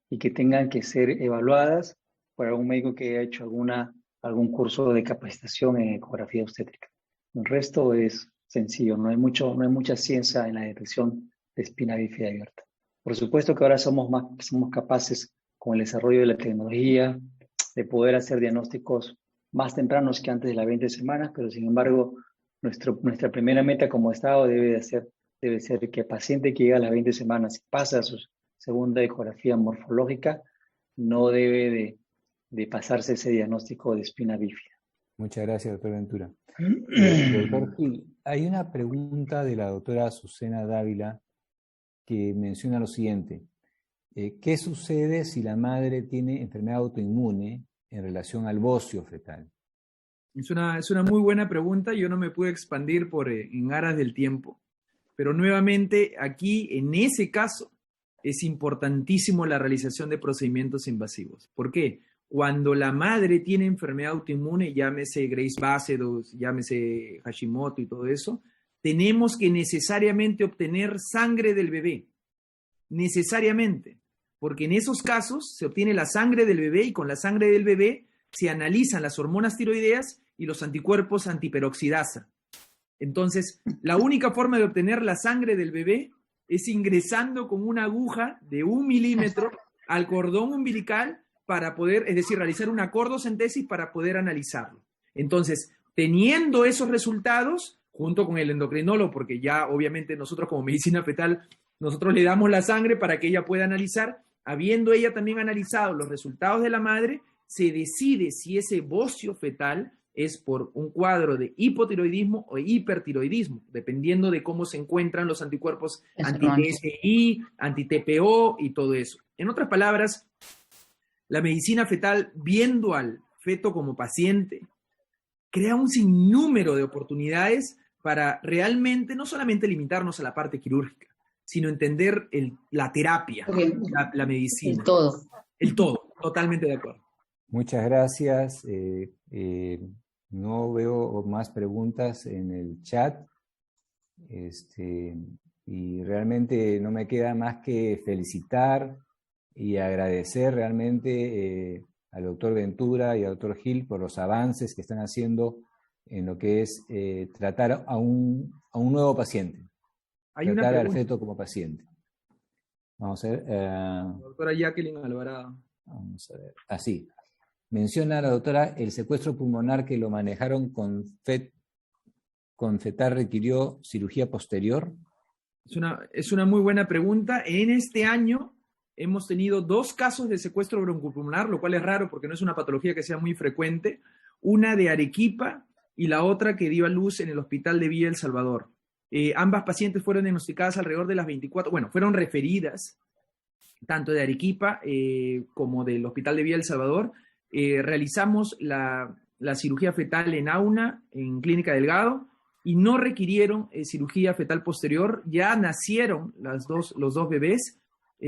Speaker 4: y que tengan que ser evaluadas por algún médico que haya hecho algún curso de capacitación en ecografía obstétrica. El resto es sencillo, no hay mucha ciencia en la detección de espina bífida abierta. Por supuesto que ahora somos capaces, con el desarrollo de la tecnología, de poder hacer diagnósticos más tempranos que antes de las 20 semanas, pero sin embargo, nuestra primera meta como Estado debe ser que el paciente que llega a las 20 semanas y pasa a su segunda ecografía morfológica, no debe de pasarse ese diagnóstico de espina bífida.
Speaker 3: Muchas gracias, doctor Ventura. Doctor Gil, hay una pregunta de la doctora Azucena Dávila que menciona lo siguiente. ¿Qué sucede si la madre tiene enfermedad autoinmune en relación al bocio fetal?
Speaker 5: Es una muy buena pregunta. Yo no me pude expandir en aras del tiempo. Pero nuevamente, aquí, en ese caso, es importantísimo la realización de procedimientos invasivos. ¿Por qué? Cuando la madre tiene enfermedad autoinmune, llámese Graves-Basedow, llámese Hashimoto y todo eso, tenemos que necesariamente obtener sangre del bebé. Necesariamente. Porque en esos casos se obtiene la sangre del bebé y con la sangre del bebé se analizan las hormonas tiroideas y los anticuerpos antiperoxidasa. Entonces, la única forma de obtener la sangre del bebé es ingresando con una aguja de 1 milímetro al cordón umbilical para poder, es decir, realizar una cordocentesis para poder analizarlo. Entonces, teniendo esos resultados, junto con el endocrinólogo, porque ya obviamente nosotros como medicina fetal, nosotros le damos la sangre para que ella pueda analizar, habiendo ella también analizado los resultados de la madre, se decide si ese bocio fetal es por un cuadro de hipotiroidismo o hipertiroidismo, dependiendo de cómo se encuentran los anticuerpos anti-TSI, anti-TPO y todo eso. En otras palabras, la medicina fetal, viendo al feto como paciente, crea un sinnúmero de oportunidades para realmente, no solamente limitarnos a la parte quirúrgica, sino entender la terapia, la medicina. El todo, totalmente de acuerdo.
Speaker 3: Muchas gracias. No veo más preguntas en el chat. Y realmente no me queda más que felicitar y agradecer realmente al doctor Ventura y al doctor Gil por los avances que están haciendo en lo que es tratar a un nuevo paciente. Tratar al feto como paciente. Vamos a ver.
Speaker 5: Doctora Jacqueline Alvarado.
Speaker 3: Vamos a ver. Así. Menciona la doctora el secuestro pulmonar que lo manejaron con fetal requirió cirugía posterior.
Speaker 5: Es una muy buena pregunta. En este año hemos tenido 2 casos de secuestro broncopulmonar, lo cual es raro porque no es una patología que sea muy frecuente. Una de Arequipa y la otra que dio a luz en el hospital de Villa El Salvador. Ambas pacientes fueron diagnosticadas alrededor de las 24, fueron referidas tanto de Arequipa como del hospital de Villa El Salvador. Realizamos la cirugía fetal en Auna, en Clínica Delgado, y no requirieron cirugía fetal posterior. Ya nacieron los dos bebés,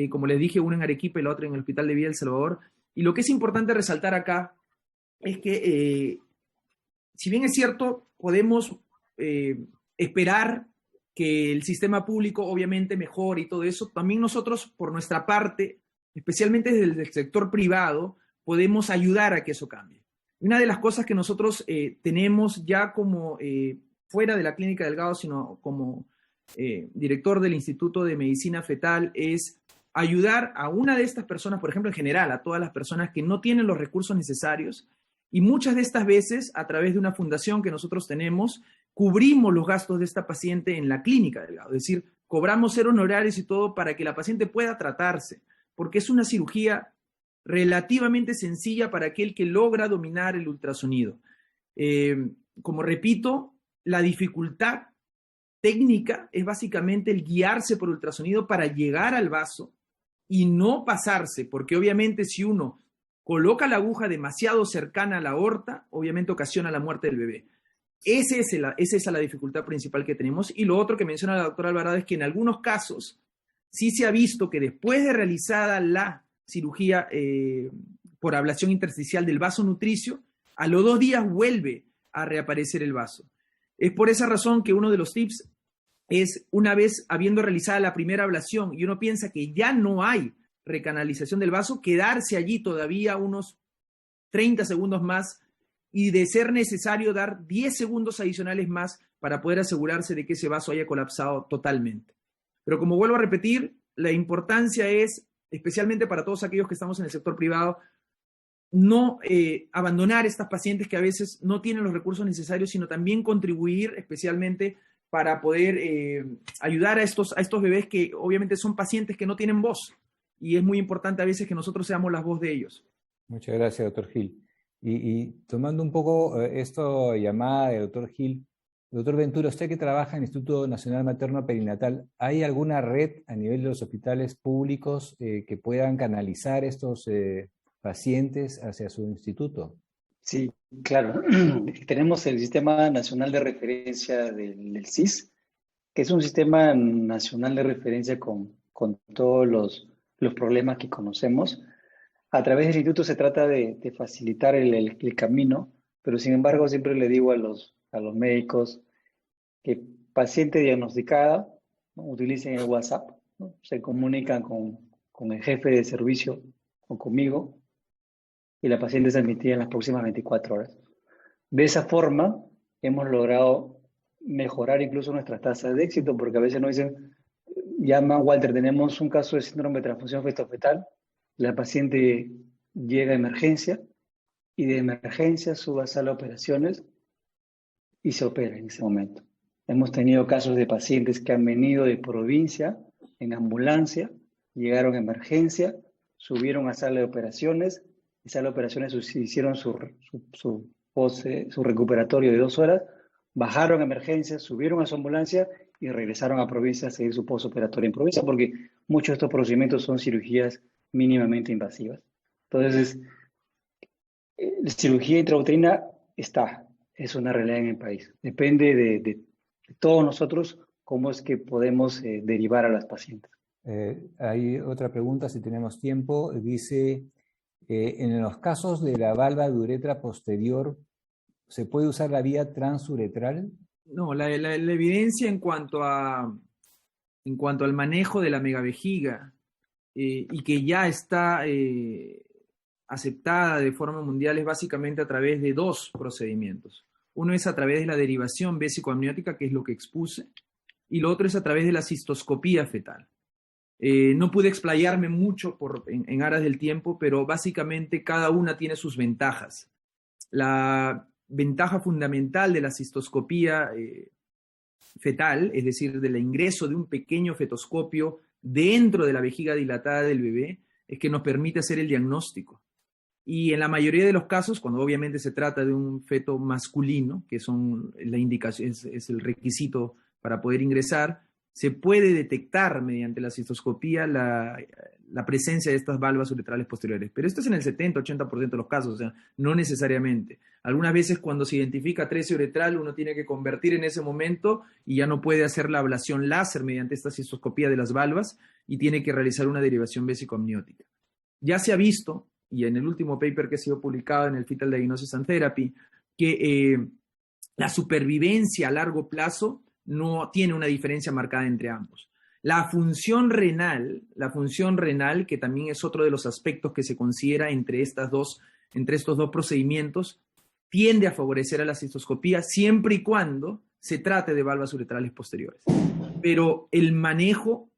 Speaker 5: como les dije, uno en Arequipa y la otra en el hospital de Villa El Salvador. Y lo que es importante resaltar acá es que, si bien es cierto, podemos esperar que el sistema público obviamente mejore y todo eso, también nosotros, por nuestra parte, especialmente desde el sector privado, podemos ayudar a que eso cambie. Una de las cosas que nosotros tenemos ya como, fuera de la Clínica Delgado, sino como director del Instituto de Medicina Fetal, es ayudar a una de estas personas, por ejemplo, en general, a todas las personas que no tienen los recursos necesarios, y muchas de estas veces, a través de una fundación que nosotros tenemos, cubrimos los gastos de esta paciente en la Clínica Delgado, es decir, cobramos 0 honorarios y todo para que la paciente pueda tratarse, porque es una cirugía relativamente sencilla para aquel que logra dominar el ultrasonido. Como repito, la dificultad técnica es básicamente el guiarse por ultrasonido para llegar al vaso y no pasarse, porque obviamente si uno coloca la aguja demasiado cercana a la aorta, obviamente ocasiona la muerte del bebé. Esa es la dificultad principal que tenemos. Y lo otro que menciona la doctora Alvarado es que en algunos casos sí se ha visto que después de realizada la cirugía por ablación intersticial del vaso nutricio, a los 2 días vuelve a reaparecer el vaso. Es por esa razón que uno de los tips es, una vez habiendo realizada la primera ablación y uno piensa que ya no hay recanalización del vaso, quedarse allí todavía unos 30 segundos más y, de ser necesario, dar 10 segundos adicionales más para poder asegurarse de que ese vaso haya colapsado totalmente. Pero como vuelvo a repetir, la importancia es, especialmente para todos aquellos que estamos en el sector privado, no abandonar a estas pacientes que a veces no tienen los recursos necesarios, sino también contribuir especialmente para poder ayudar a estos bebés que obviamente son pacientes que no tienen voz. Y es muy importante a veces que nosotros seamos la voz de ellos.
Speaker 3: Muchas gracias, doctor Gil. Y tomando un poco esto llamada de doctor Gil, doctor Ventura, usted que trabaja en el Instituto Nacional Materno Perinatal, ¿hay alguna red a nivel de los hospitales públicos que puedan canalizar estos pacientes hacia su instituto?
Speaker 4: Sí, claro. Tenemos el Sistema Nacional de Referencia del SIS, que es un sistema nacional de referencia con todos los problemas que conocemos. A través del instituto se trata de facilitar el camino, pero sin embargo siempre le digo a los médicos que paciente diagnosticada, ¿no?, utilicen el WhatsApp, ¿no? Se comunican con el jefe de servicio o conmigo y la paciente es admitida en las próximas 24 horas. De esa forma hemos logrado mejorar incluso nuestras tasas de éxito, porque a veces nos dicen, llaman, Walter, tenemos un caso de síndrome de transfusión fetal, la paciente llega a emergencia y de emergencia sube a sala de operaciones y se opera en ese momento. Hemos tenido casos de pacientes que han venido de provincia en ambulancia, llegaron a emergencia, subieron a sala de operaciones, y sala de operaciones hicieron su su recuperatorio de 2 horas, bajaron a emergencias, subieron a su ambulancia y regresaron a provincia a seguir su postoperatorio en provincia, porque muchos de estos procedimientos son cirugías mínimamente invasivas. Entonces, la cirugía intrauterina es una realidad en el país. Depende de todos nosotros cómo es que podemos derivar a las pacientes.
Speaker 3: Hay otra pregunta, si tenemos tiempo. Dice, en los casos de la valva de uretra posterior, ¿se puede usar la vía transuretral?
Speaker 5: No, la evidencia en cuanto al manejo de la megavejiga y que ya está aceptada de forma mundial es básicamente a través de 2 procedimientos. Uno es a través de la derivación vésico-amniótica, que es lo que expuse, y lo otro es a través de la cistoscopía fetal. No pude explayarme mucho en aras del tiempo, pero básicamente cada una tiene sus ventajas. La ventaja fundamental de la cistoscopía fetal, es decir, del ingreso de un pequeño fetoscopio dentro de la vejiga dilatada del bebé, es que nos permite hacer el diagnóstico. Y en la mayoría de los casos, cuando obviamente se trata de un feto masculino, que son la indicación, es el requisito para poder ingresar, se puede detectar mediante la cistoscopía la presencia de estas valvas uretrales posteriores. Pero esto es en el 70-80% de los casos, o sea, no necesariamente. Algunas veces cuando se identifica trece uretral, uno tiene que convertir en ese momento y ya no puede hacer la ablación láser mediante esta cistoscopía de las valvas y tiene que realizar una derivación vésico-amniótica. Ya se ha visto, y en el último paper que ha sido publicado en el Fetal Diagnosis and Therapy, que la supervivencia a largo plazo no tiene una diferencia marcada entre ambos. La función renal, que también es otro de los aspectos que se considera entre estos dos procedimientos, tiende a favorecer a la cistoscopía siempre y cuando se trate de valvas uretrales posteriores. Pero el manejo,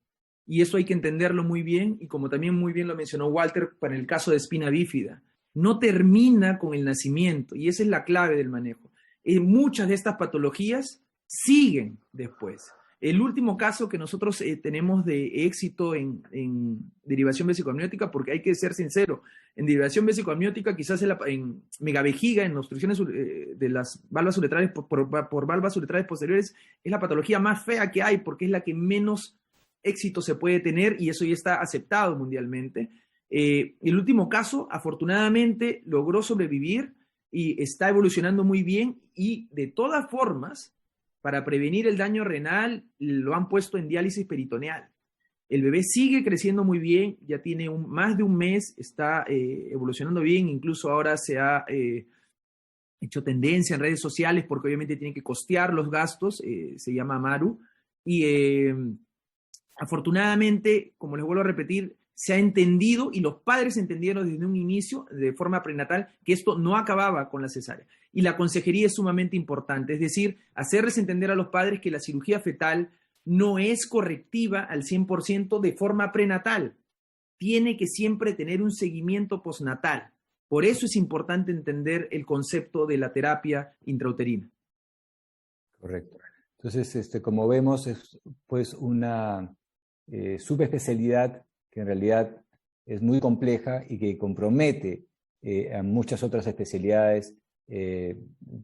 Speaker 5: y eso hay que entenderlo muy bien, y como también muy bien lo mencionó Walter para el caso de espina bífida, no termina con el nacimiento, y esa es la clave del manejo. Muchas de estas patologías siguen después. El último caso que nosotros tenemos de éxito en derivación vésico-amniótica, porque hay que ser sincero, en derivación vésico-amniótica quizás en megavejiga, en obstrucciones de las valvas uretrales por valvas uretrales posteriores, es la patología más fea que hay, porque es la que menos éxito se puede tener, y eso ya está aceptado mundialmente. El último caso, afortunadamente, logró sobrevivir y está evolucionando muy bien, y de todas formas, para prevenir el daño renal, lo han puesto en diálisis peritoneal. El bebé sigue creciendo muy bien, ya tiene más de un mes, está evolucionando bien, incluso ahora se ha hecho tendencia en redes sociales porque obviamente tiene que costear los gastos, se llama Amaru, y afortunadamente, como les vuelvo a repetir, se ha entendido y los padres entendieron desde un inicio, de forma prenatal, que esto no acababa con la cesárea. Y la consejería es sumamente importante, es decir, hacerles entender a los padres que la cirugía fetal no es correctiva al 100% de forma prenatal. Tiene que siempre tener un seguimiento postnatal. Por eso es importante entender el concepto de la terapia intrauterina.
Speaker 3: Correcto. Entonces, como vemos, es pues una subespecialidad que en realidad es muy compleja y que compromete a muchas otras especialidades,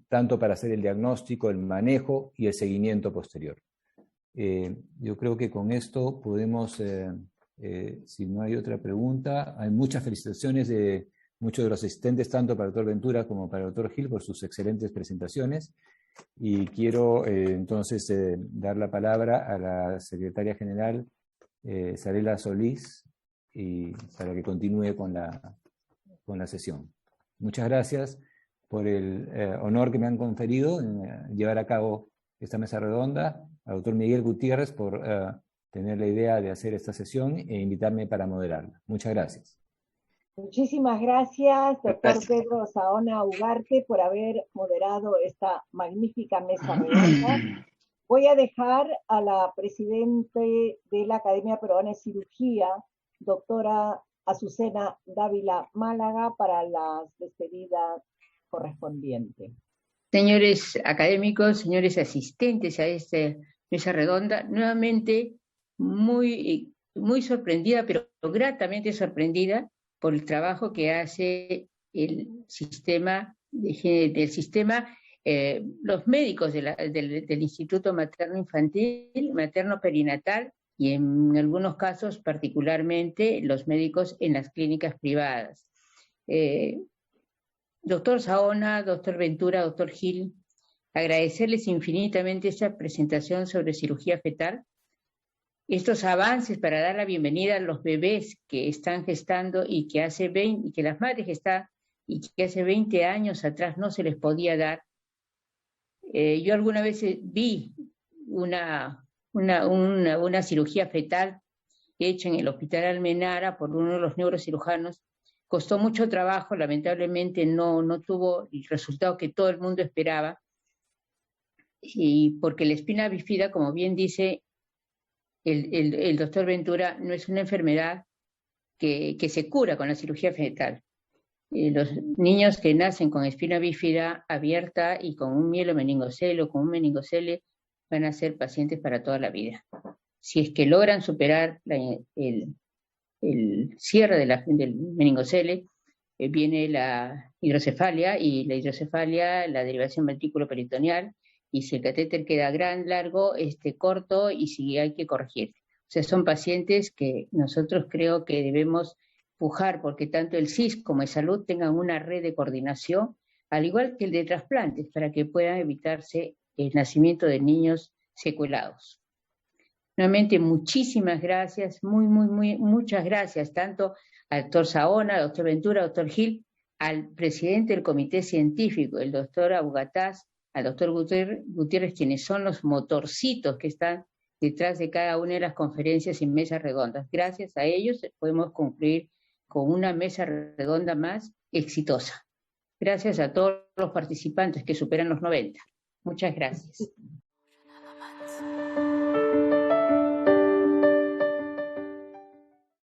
Speaker 3: tanto para hacer el diagnóstico, el manejo y el seguimiento posterior. Yo creo que con esto podemos, si no hay otra pregunta, hay muchas felicitaciones de muchos de los asistentes, tanto para el doctor Ventura como para el doctor Gil, por sus excelentes presentaciones. Y quiero entonces dar la palabra a la secretaria general, Sarela Solís, y para que continúe con la sesión. Muchas gracias por el honor que me han conferido en llevar a cabo esta mesa redonda, al doctor Miguel Gutiérrez por tener la idea de hacer esta sesión e invitarme para moderarla. Muchas gracias.
Speaker 1: Muchísimas gracias, doctor Pedro Saona Ugarte, por haber moderado esta magnífica mesa redonda. Voy a dejar a la presidente de la Academia Peruana de Cirugía, doctora Azucena Dávila Málaga, para las despedidas correspondientes.
Speaker 2: Señores académicos, señores asistentes a esta mesa redonda, nuevamente muy, muy sorprendida, pero gratamente sorprendida por el trabajo que hace el sistema, los médicos del Instituto Materno-Infantil, materno-perinatal, y en algunos casos particularmente los médicos en las clínicas privadas. Doctor Saona, doctor Ventura, doctor Gil, agradecerles infinitamente esta presentación sobre cirugía fetal, estos avances para dar la bienvenida a los bebés que están gestando y que las madres gestan y que hace 20 años atrás no se les podía dar. Yo alguna vez vi una cirugía fetal hecha en el Hospital Almenara por uno de los neurocirujanos. Costó mucho trabajo, lamentablemente no tuvo el resultado que todo el mundo esperaba, y porque la espina bífida, como bien dice el doctor Ventura, no es una enfermedad que se cura con la cirugía fetal. Los niños que nacen con espina bífida abierta y con un mielomeningocele o con un meningocele van a ser pacientes para toda la vida. Si es que logran superar el cierre del meningocele, viene la hidrocefalia, y la hidrocefalia, la derivación ventrículo-peritoneal, y si el catéter queda largo, corto, y si hay que corregir. O sea, son pacientes que nosotros creo que debemos pujar porque tanto el CIS como el Salud tengan una red de coordinación, al igual que el de trasplantes, para que puedan evitarse el nacimiento de niños secuelados. Nuevamente, muchísimas gracias, muchas gracias, tanto al doctor Saona, al doctor Ventura, al doctor Gil, al presidente del comité científico, el doctor Abugataz, al doctor Gutiérrez, quienes son los motorcitos que están detrás de cada una de las conferencias y mesas redondas. Gracias a ellos podemos concluir con una mesa redonda más exitosa. Gracias a todos los participantes que superan los 90. Muchas gracias.